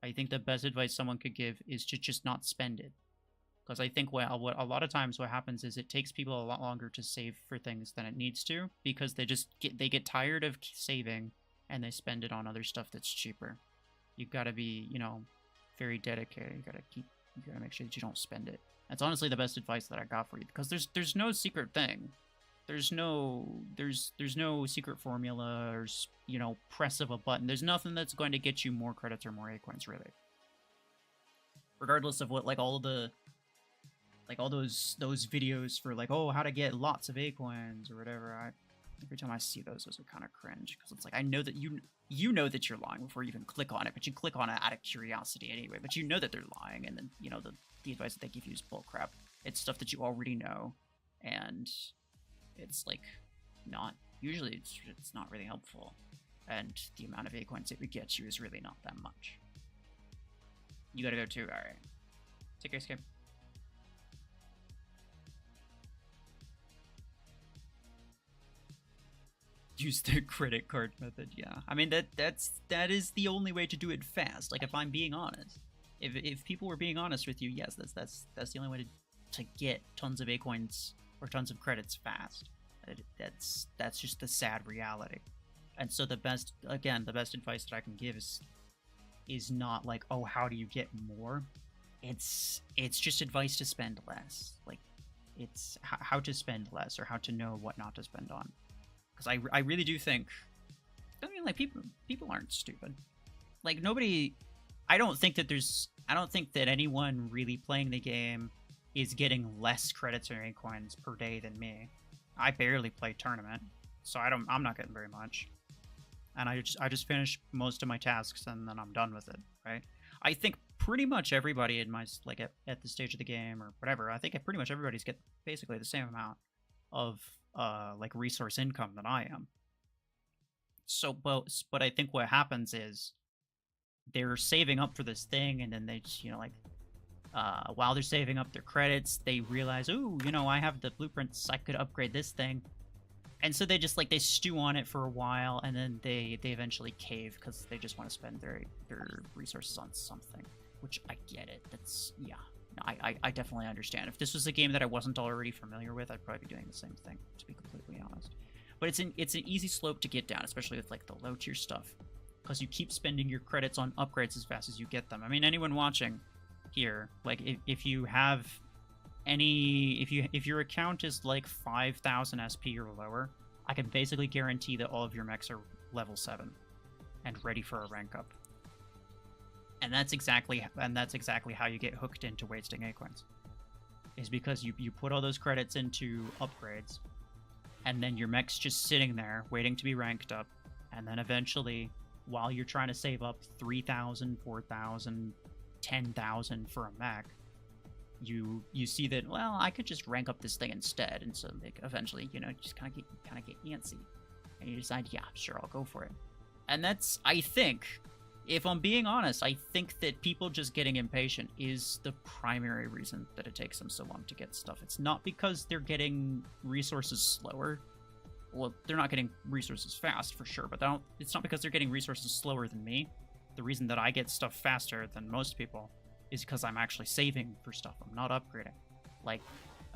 S1: I think the best advice someone could give is to just not spend it. Because I think what a lot of times what happens is it takes people a lot longer to save for things than it needs to, because they get tired of saving and they spend it on other stuff that's cheaper. You've got to be, you know, very dedicated. You gotta make sure that you don't spend it. That's honestly the best advice that I got for you, because there's no secret thing. There's no secret formula or, you know, press of a button. There's nothing that's going to get you more credits or more A coins, really. Regardless of what, like, all those videos for, like, oh, how to get lots of A coins or whatever. Every time I see those are kind of cringe, because it's like, I know that you know that you're lying before you even click on it, but you click on it out of curiosity anyway. But you know that they're lying, and then, you know, the advice that they give you is bullcrap. It's stuff that you already know, and it's like usually it's not really helpful, and the amount of A coins it would get you is really not that much. You gotta go too. All right, take care, Escape. Use the credit card method. Yeah, I mean that is the only way to do it fast. Like, if I'm being honest, if people were being honest with you, yes, that's the only way to get tons of A coins or tons of credits fast. That's just the sad reality. And so the best advice that I can give is not like, oh, how do you get more? It's just advice to spend less. Like, it's how to spend less or how to know what not to spend on. Because I really do think, I mean, like, people aren't stupid. Like, nobody, I don't think that anyone really playing the game is getting less credits or coins per day than me. I barely play tournament, so I'm not getting very much. And I just finish most of my tasks and then I'm done with it, right? I think pretty much everybody in my, like, at the stage of the game or whatever, I think pretty much everybody's getting basically the same amount of like resource income that I am. So, but I think what happens is they're saving up for this thing, and then they just, you know, like, while they're saving up their credits, they realize, ooh, you know, I have the blueprints, I could upgrade this thing. And so they just, like, they stew on it for a while, and then they eventually cave because they just want to spend their resources on something, which I get it. That's, yeah. No, I definitely understand. If this was a game that I wasn't already familiar with, I'd probably be doing the same thing, to be completely honest. But it's an easy slope to get down, especially with, like, the low tier stuff, because you keep spending your credits on upgrades as fast as you get them. I mean, anyone watching here, like, if you have any, if your account is like 5,000 SP or lower, I can basically guarantee that all of your mechs are level 7 and ready for a rank up. And that's exactly how you get hooked into wasting A coins. Is because you put all those credits into upgrades, and then your mech's just sitting there waiting to be ranked up, and then eventually, while you're trying to save up 3,000, 4,000, 10,000 for a mech, you see that, well, I could just rank up this thing instead, and so like, eventually, you know, just kind of get antsy, and you decide, yeah, sure, I'll go for it. And that's, I think, if I'm being honest, I think that people just getting impatient is the primary reason that it takes them so long to get stuff. It's not because they're getting resources slower. Well, they're not getting resources fast, for sure, but it's not because they're getting resources slower than me. The reason that I get stuff faster than most people is because I'm actually saving for stuff. I'm not upgrading. Like,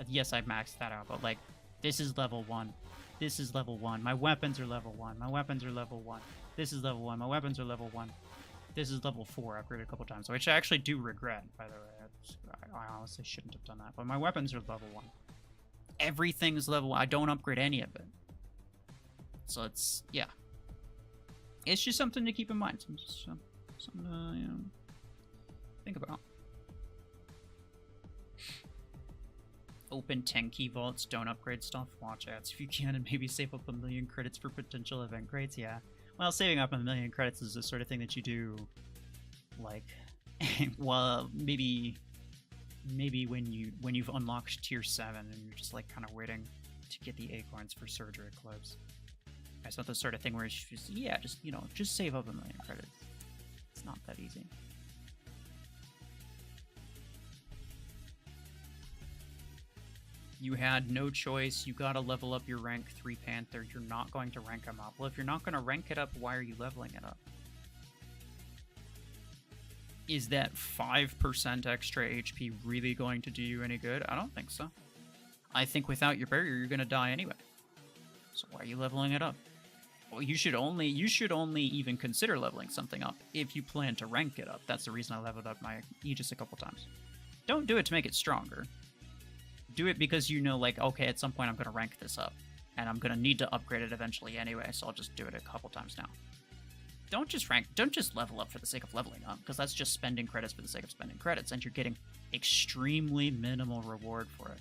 S1: yes, I've maxed that out, but like, this is level 1. This is level 1. My weapons are level 1. My weapons are level 1. This is level 1. My weapons are level 1. This is level 4. Upgraded a couple times, which I actually do regret, by the way. I honestly shouldn't have done that, but my weapons are level 1. Everything's level 1. I don't upgrade any of it. So it's, yeah. It's just something to keep in mind. Something to, you know, think about. Open 10 key vaults, don't upgrade stuff, watch ads if you can, and maybe save up 1,000,000 credits for potential event grades. Yeah. Well, saving up 1,000,000 credits is the sort of thing that you do, like, well, maybe when you've unlocked tier 7 and you're just like kind of waiting to get the acorns for surgery eclipse. It's not the sort of thing where it's just, yeah, just, you know, just save up 1,000,000 credits. It's not that easy. You had no choice. You gotta level up your rank 3 Panther. You're not going to rank them up. Well, if you're not going to rank it up, why are you leveling it up? Is that 5% extra HP really going to do you any good? I don't think so. I think without your barrier, you're going to die anyway. So why are you leveling it up? Well, you should only even consider leveling something up if you plan to rank it up. That's the reason I leveled up my Aegis a couple times. Don't do it to make it stronger. Do it because you know, like, okay, at some point I'm going to rank this up, and I'm going to need to upgrade it eventually anyway, so I'll just do it a couple times now. Don't just level up for the sake of leveling up, because that's just spending credits for the sake of spending credits, and you're getting extremely minimal reward for it.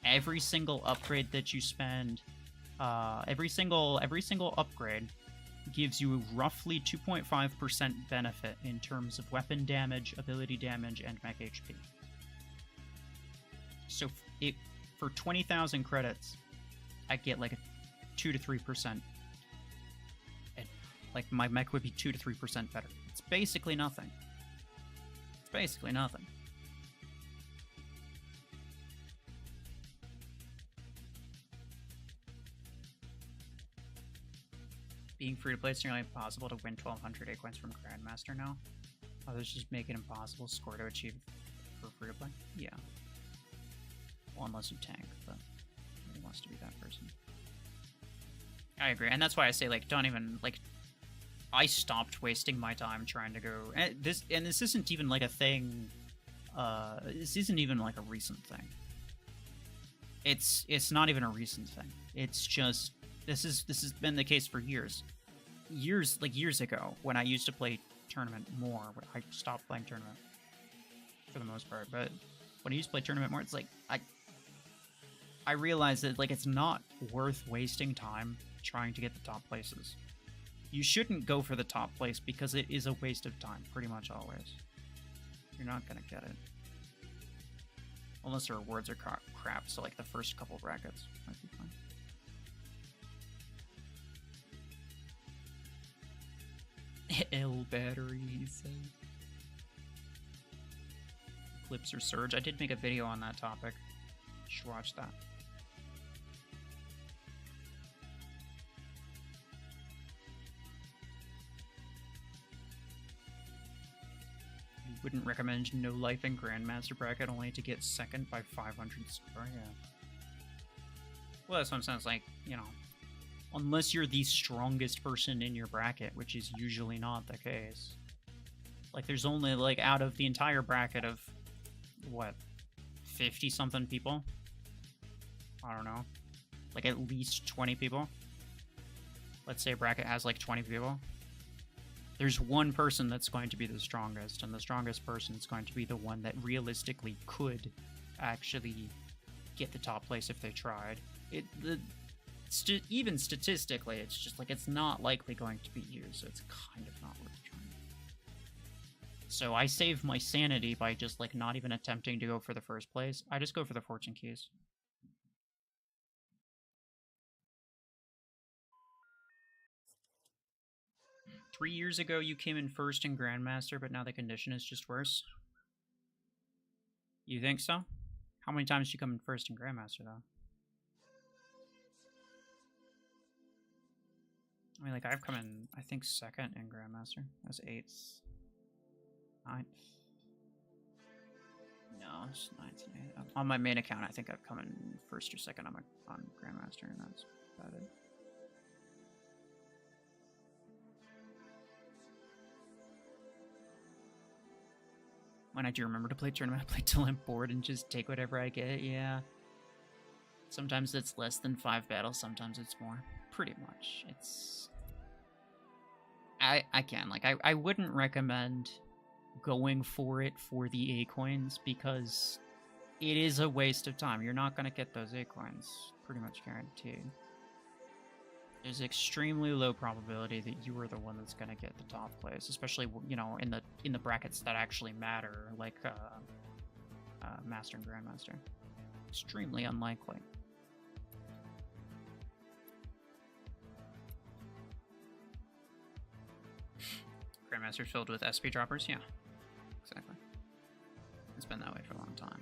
S1: Every single upgrade that you spend, every single upgrade gives you roughly 2.5% benefit in terms of weapon damage, ability damage, and mech HP. So for 20,000 credits, I get like a 2 to 3%. Like, my mech would be 2 to 3% better. It's basically nothing. It's basically nothing. Being free to play, it's nearly impossible to win 1,200 A coins from Grandmaster now. Others just make it impossible score to achieve for free to play. Yeah. Well, unless you tank, but nobody wants to be that person. I agree, and that's why I say, like, don't even, like, I stopped wasting my time trying to go, and this isn't even, like, a thing, this isn't even, like, a recent thing. It's not even a recent thing. It's just, this has been the case for years. Years ago, when I used to play tournament more, I stopped playing tournament for the most part, but when I used to play tournament more, it's like, I realized that, like, it's not worth wasting time trying to get the top places. You shouldn't go for the top place because it is a waste of time, pretty much always. You're not gonna get it. Unless the rewards are crap, so like the first couple brackets might be fine. L battery, he said. Clips or surge. I did make a video on that topic. You should watch that. Wouldn't recommend no life in Grandmaster bracket only to get second by 500 score, yeah. Well, that's what I'm saying. It's like, you know, unless you're the strongest person in your bracket, which is usually not the case. Like, there's only, like, out of the entire bracket of, what, 50-something people? I don't know. Like, at least 20 people? Let's say a bracket has, like, 20 people. There's one person that's going to be the strongest, and the strongest person is going to be the one that realistically could actually get the top place if they tried. Even statistically, it's just like, it's not likely going to be you, so it's kind of not worth trying. So I save my sanity by just, like, not even attempting to go for the first place. I just go for the fortune keys. Three years ago, you came in first in Grandmaster, but now the condition is just worse. You think so? How many times did you come in first in Grandmaster, though? I mean, like, I've come in, I think, second in Grandmaster. That's 8th. 9th. No, it's 9th and 8th. On my main account, I think I've come in first or second on Grandmaster, and that's about it. When I do remember to play tournament, I play till I'm bored and just take whatever I get, yeah. Sometimes it's less than 5 battles, sometimes it's more. Pretty much. It's... I can, like, I wouldn't recommend going for it for the A coins because it is a waste of time. You're not going to get those A coins, pretty much guaranteed. There's extremely low probability that you are the one that's going to get the top place, especially, you know, in the brackets that actually matter, like Master and Grandmaster. Extremely unlikely. Grandmaster filled with SP droppers? Yeah, exactly. It's been that way for a long time.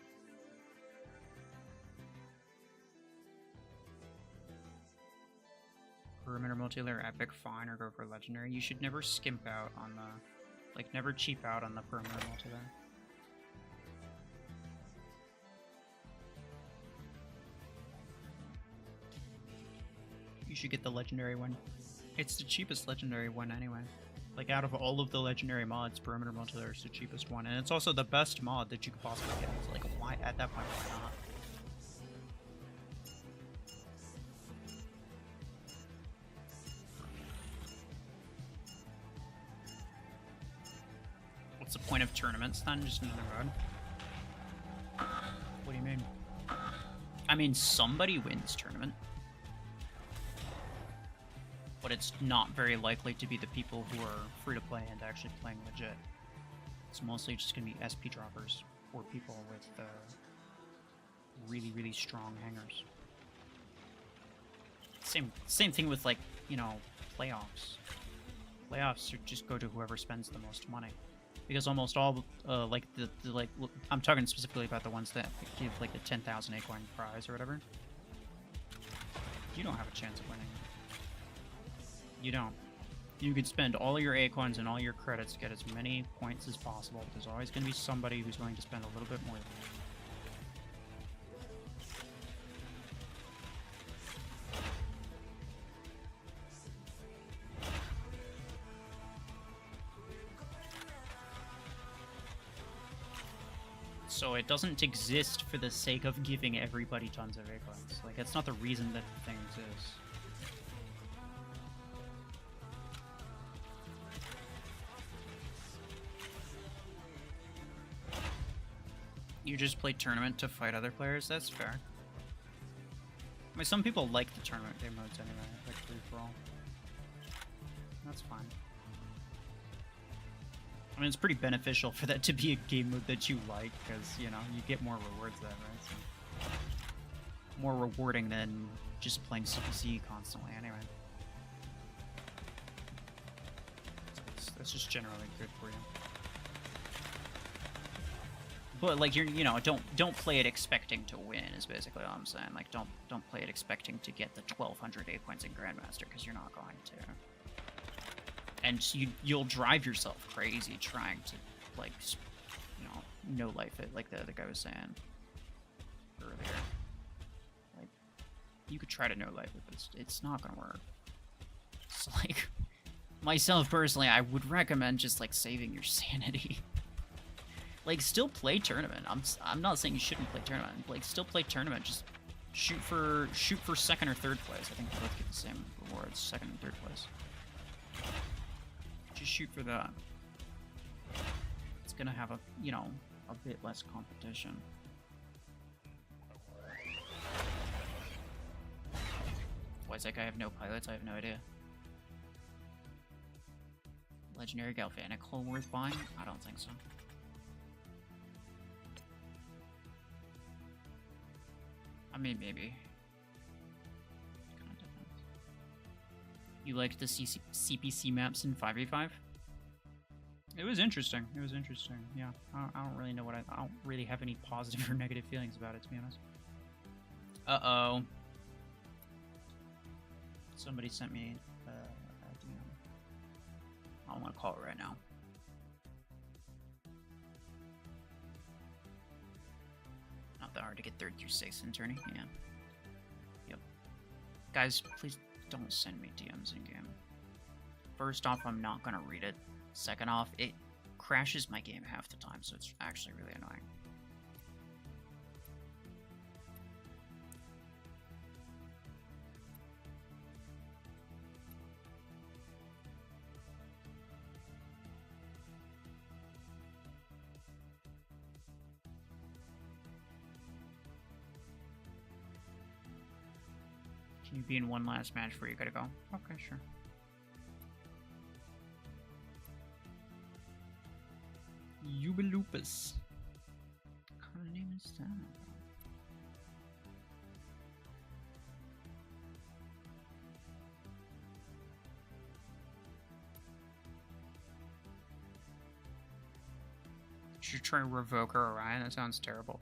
S1: Perimeter multilayer epic, fine, or go for legendary. You should never skimp out on the, like, never cheap out on the perimeter multilayer. You should get the legendary one. It's the cheapest legendary one anyway. Like, out of all of the legendary mods, perimeter multilayer is the cheapest one, and it's also the best mod that you could possibly get. It's like, why at that point, why not? What's the point of tournaments then? Just another road? What do you mean? I mean, somebody wins tournament. But it's not very likely to be the people who are free to play and actually playing legit. It's mostly just going to be SP droppers or people with really, really strong hangers. Same thing with, like, you know, playoffs. Playoffs just go to whoever spends the most money. Because almost all, like, like, I'm talking specifically about the ones that give, like, the 10,000 Acorn prize or whatever. You don't have a chance of winning. You don't. You could spend all your Acorns and all your credits to get as many points as possible, but there's always going to be somebody who's willing to spend a little bit more than you. So it doesn't exist for the sake of giving everybody tons of acorns. Like, that's not the reason that the thing exists. You just play tournament to fight other players? That's fair. I mean, some people like the tournament game modes anyway, like free-for-all. That's fine. I mean, it's pretty beneficial for that to be a game mode that you like, because, you know, you get more rewards then, right? So, more rewarding than just playing CPC constantly anyway. So that's just generally good for you. But like you know, don't play it expecting to win is basically all I'm saying. Like don't play it expecting to get the 1200 A points in Grandmaster, because you're not going to. And you'll drive yourself crazy trying to, like, you know, no life it, like the other guy was saying earlier. Like, you could try to no life it, but it's not gonna work. It's like, myself personally, I would recommend just like saving your sanity. Like, still play tournament. I'm not saying you shouldn't play tournament. Like, still play tournament. Just shoot for second or third place. I think they both get the same rewards, second and third place. Just shoot for that. It's gonna have a, you know, a bit less competition. Why is that guy have no pilots? I have no idea. Legendary Galvanical worth buying? I don't think so. I mean, maybe. Kind of depends. You liked the CPC maps in 5v5? It was interesting. It was interesting. Yeah, I don't really know what I don't really have any positive or negative feelings about it, to be honest. Uh-oh. Somebody sent me a DM. I don't want to call it right now. Not that hard to get 3rd through 6th in tourney. Yeah. Yep. Guys, please don't send me DMs in game. First off, I'm not gonna read it. Second off, it crashes my game half the time, so it's actually really annoying. Can you be in one last match before you gotta go? Okay, sure. Yubalupus. What kind of name is that? Should you try and revoke her, Orion? That sounds terrible.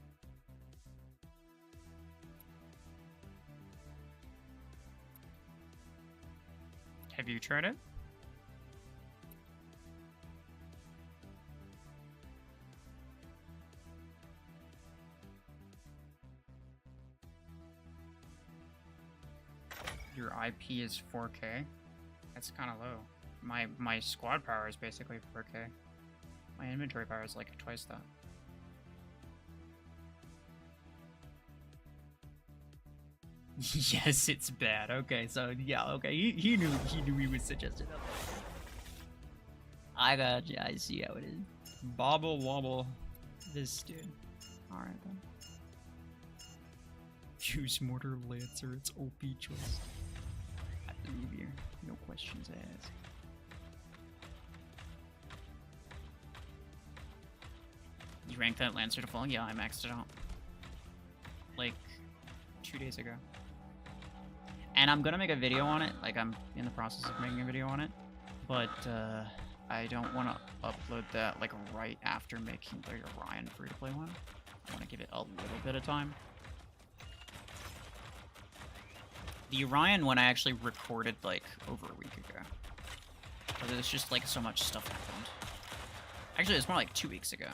S1: Have you tried it? Your IP is 4K? That's kind of low. My squad power is basically 4K. My inventory power is like twice that. Yes, it's bad. Okay, so yeah, okay. He knew he was suggested that. I got you. I see how it is. Bobble wobble. This dude. Alright then. Fuse Mortar Lancer, it's OP choice. I believe you. No questions asked. You ranked that Lancer to full? Yeah, I maxed it out. Like 2 days ago. And I'm gonna make a video on it, like I'm in the process of making a video on it, but I don't want to upload that like right after making the Orion free-to-play one. I want to give it a little bit of time. The Orion one I actually recorded like over a week ago. But there's just like so much stuff happened. Actually, it's more like 2 weeks ago.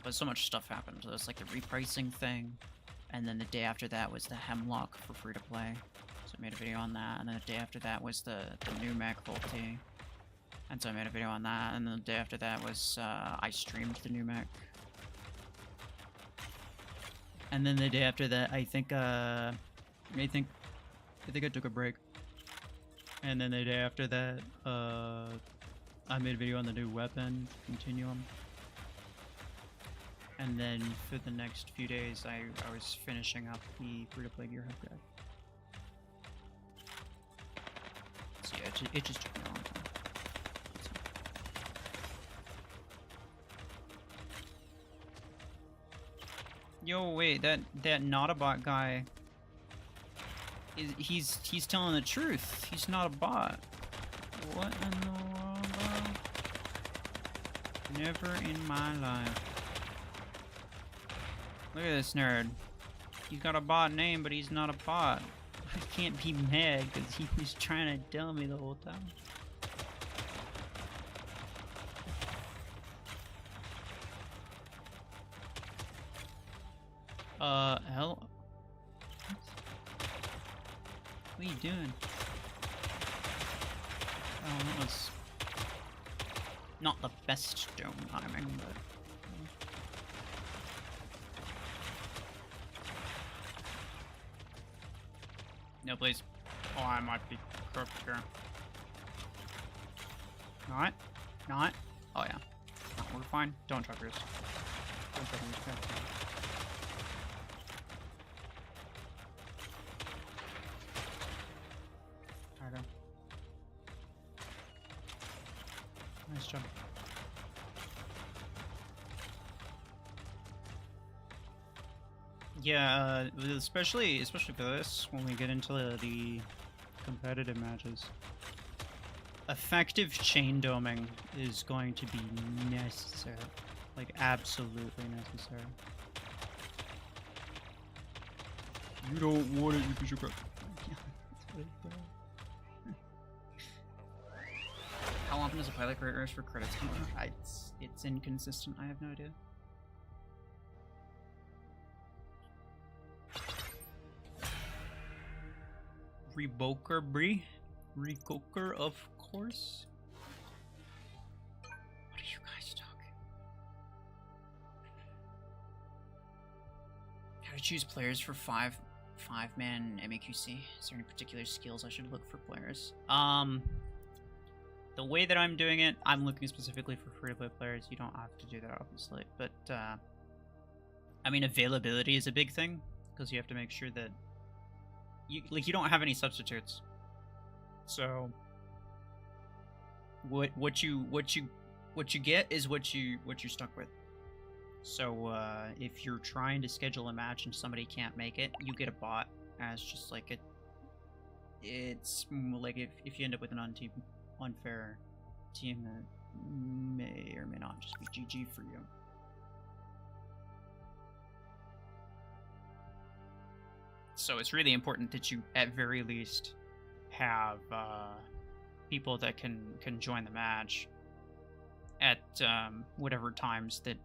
S1: But so much stuff happened. So there's like the repricing thing. And then the day after that was the Hemlock for free-to-play. So I made a video on that. And then the day after that was the new Mech Volti. And so I made a video on that. And then the day after that was I streamed the new Mech. And then the day after that, I think I took a break. And then the day after that, I made a video on the new weapon, Continuum. And then for the next few days, I was finishing up the free-to-play gear upgrade. So yeah, it just took me a long time. Yo, wait, that not-a-bot guy, he's telling the truth. He's not a bot. What in the world, bro? Never in my life. Look at this nerd. He's got a bot name, but he's not a bot. I can't be mad because he was trying to tell me the whole time. Hell? What are you doing? Oh, that was not the best dome timing, but... No, please. Oh, I might be crooked here. Not? Not? Oh, yeah. No, we're fine. Don't drop yours. Don't drop yours. Alright, nice job. Yeah, especially for this, when we get into the competitive matches. Effective chain doming is going to be necessary. Like, absolutely necessary. You don't want it, you piece of crap. Yeah, that's what I thought. How often does a pilot credit rush for credits come out? It's inconsistent, I have no idea. Reboker Brie? Recoker, of course. What are you guys talking? How to choose players for five-man MAQC? Is there any particular skills I should look for players? The way that I'm doing it, I'm looking specifically for free-to-play players. You don't have to do that, obviously. But, I mean, availability is a big thing, because you have to make sure that you don't have any substitutes. So what you get is what you're stuck with. So if you're trying to schedule a match and somebody can't make it, you get a bot as just like it's like if you end up with an unfair team that may or may not just be GG for you. So it's really important that you, at very least, have people that can join the match at whatever times that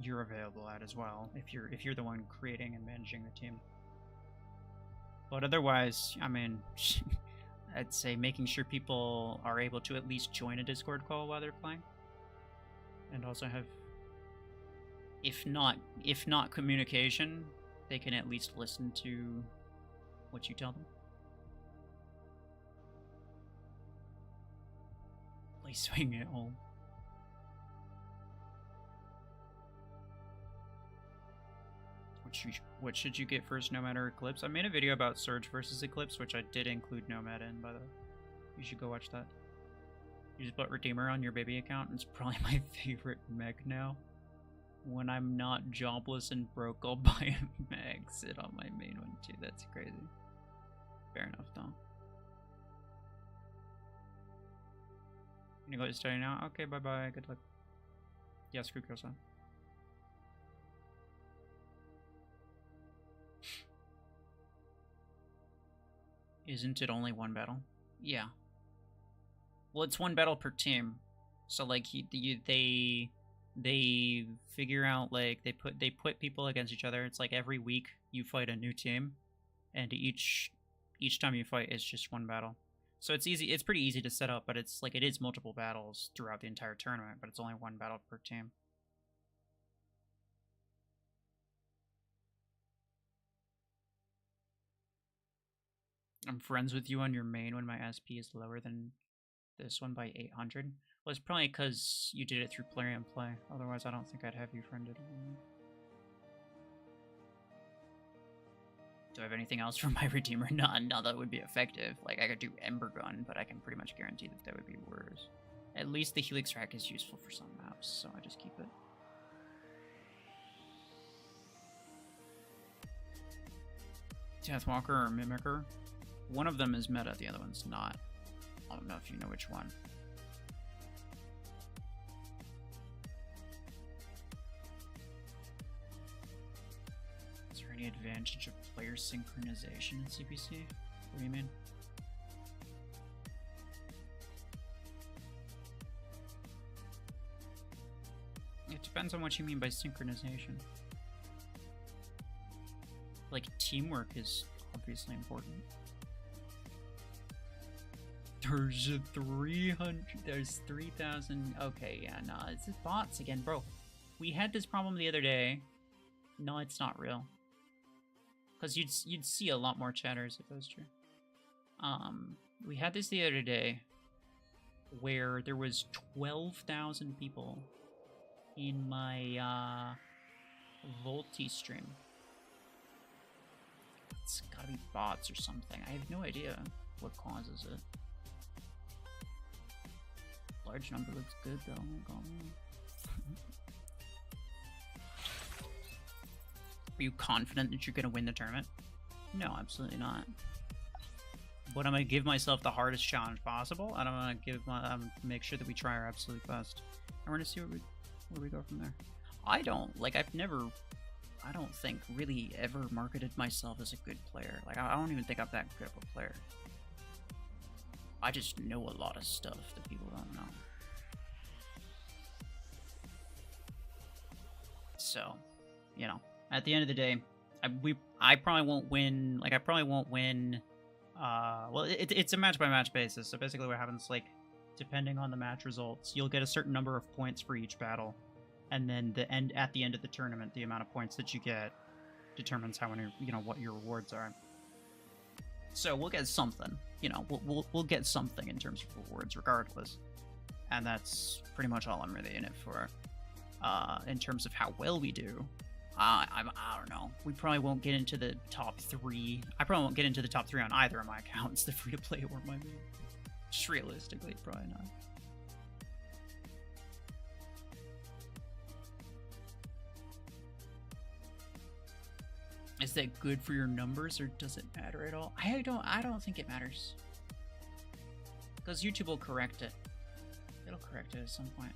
S1: you're available at as well. If you're the one creating and managing the team. But otherwise, I mean, I'd say making sure people are able to at least join a Discord call while they're playing, and also have, if not communication, they can at least listen to what you tell them. Play swing at home. What should you get first, Nomad or Eclipse? I made a video about Surge versus Eclipse, which I did include Nomad in, by the way. You should go watch that. You just put Redeemer on your baby account, and it's probably my favorite Mech now. When I'm not jobless and broke, I'll buy a Mech. Sit on my main one too. That's crazy. Fair enough, though. You gonna go to study now? Okay, bye-bye. Good luck. Yeah, screw Kyosan. Isn't it only one battle? Yeah. Well, it's one battle per team. So, like, they figure out, like, they put people against each other. It's like every week you fight a new team, and each time you fight, it's just one battle. So it's easy. It's pretty easy to set up, but it's like it is multiple battles throughout the entire tournament, but it's only one battle per team. I'm friends with you on your main when my SP is lower than this one by 800. Well, it's probably because you did it through Plarium Play. Otherwise, I don't think I'd have you friended. Do I have anything else for my Redeemer? None. No, that would be effective. Like, I could do Ember Gun, but I can pretty much guarantee that that would be worse. At least the Helix Rack is useful for some maps, so I just keep it. Deathwalker or Mimicker? One of them is meta, the other one's not. I don't know if you know which one. Is there any advantage of player synchronization in CPC? What do you mean? It depends on what you mean by synchronization. Like, teamwork is obviously important. There's 300, there's 3,000. Okay, yeah, no, it's just bots again, bro. We had this problem the other day. No, it's not real. Because you'd see a lot more chatters if it was true. We had this the other day where there was 12,000 people in my Volti stream. It's gotta be bots or something. I have no idea what causes it. Large number looks good though. Are you confident that you're gonna win the tournament? No, absolutely not. But I'm gonna give myself the hardest challenge possible, and I'm gonna make sure that we try our absolute best, and we're gonna see where we go from there. I don't think really ever marketed myself as a good player. Like, I don't even think I'm that good of a player. I just know a lot of stuff that people don't know. So, you know, at the end of the day, I probably won't win. Like, I probably won't win. Well, it's a match by match basis. So basically, what happens, like, depending on the match results, you'll get a certain number of points for each battle, and then at the end of the tournament, the amount of points that you get determines how many, you know, what your rewards are. So we'll get something. You know, we'll get something in terms of rewards, regardless. And that's pretty much all I'm really in it for. In terms of how well we do, I don't know. We probably won't get into the top 3. I probably won't get into the top 3 on either of my accounts, the free-to-play or my main. Just realistically, probably not. Is that good for your numbers, or does it matter at all? I don't think it matters. Because YouTube will correct it. It'll correct it at some point.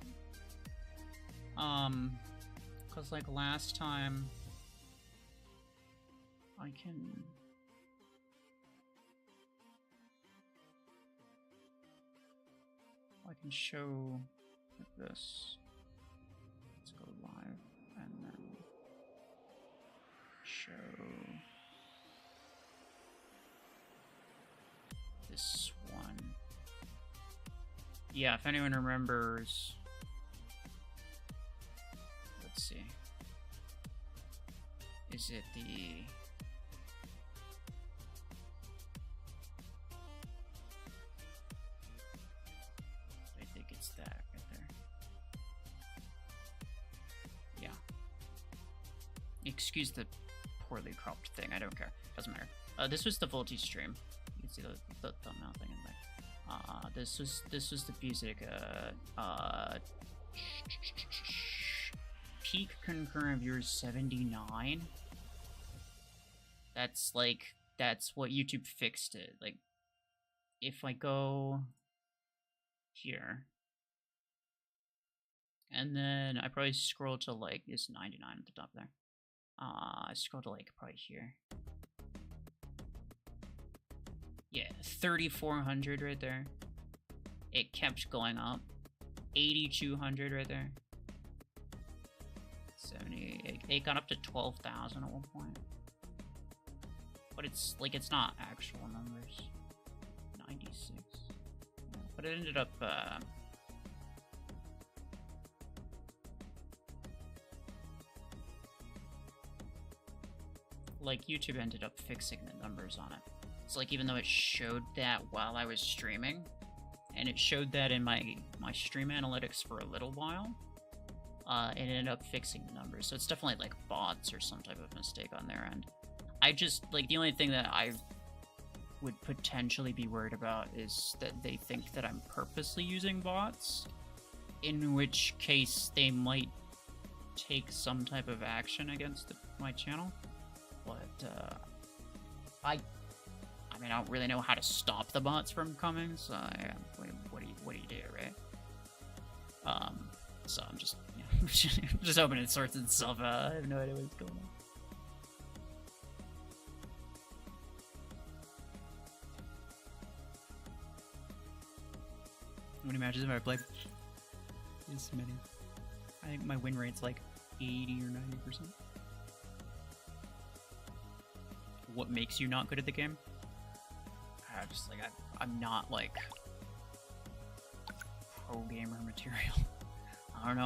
S1: Because like last time, I can show like this. Let's go live and then show this one. Yeah, if anyone remembers. Let's see. Is it the... I think it's that right there. Yeah. Excuse the poorly cropped thing, I don't care. Doesn't matter. This was the Volti stream. You can see the thumbnail thing in there. This was the music, peak concurrent viewers 79. That's what YouTube fixed it. Like, if I go here, and then I probably scroll to like this 99 at the top there. I scroll to like probably here. Yeah, 3,400 right there. It kept going up. 8,200 right there. 70. It got up to 12,000 at one point. But it's like, it's not actual numbers. 96. Yeah, but it ended up like YouTube ended up fixing the numbers on it. So like, even though it showed that while I was streaming, and it showed that in my stream analytics for a little while, it ended up fixing the numbers. So it's definitely like bots or some type of mistake on their end. I just, like, the only thing that I would potentially be worried about is that they think that I'm purposely using bots, in which case they might take some type of action against my channel. But I mean, I don't really know how to stop the bots from coming, so what do you do, right? So I'm just, you know, just hoping it sorts itself out. I have no idea what's going on. How many matches have I played? This many. I think my win rate's like 80 or 90%. What makes you not good at the game? I'm not like pro gamer material. I don't know.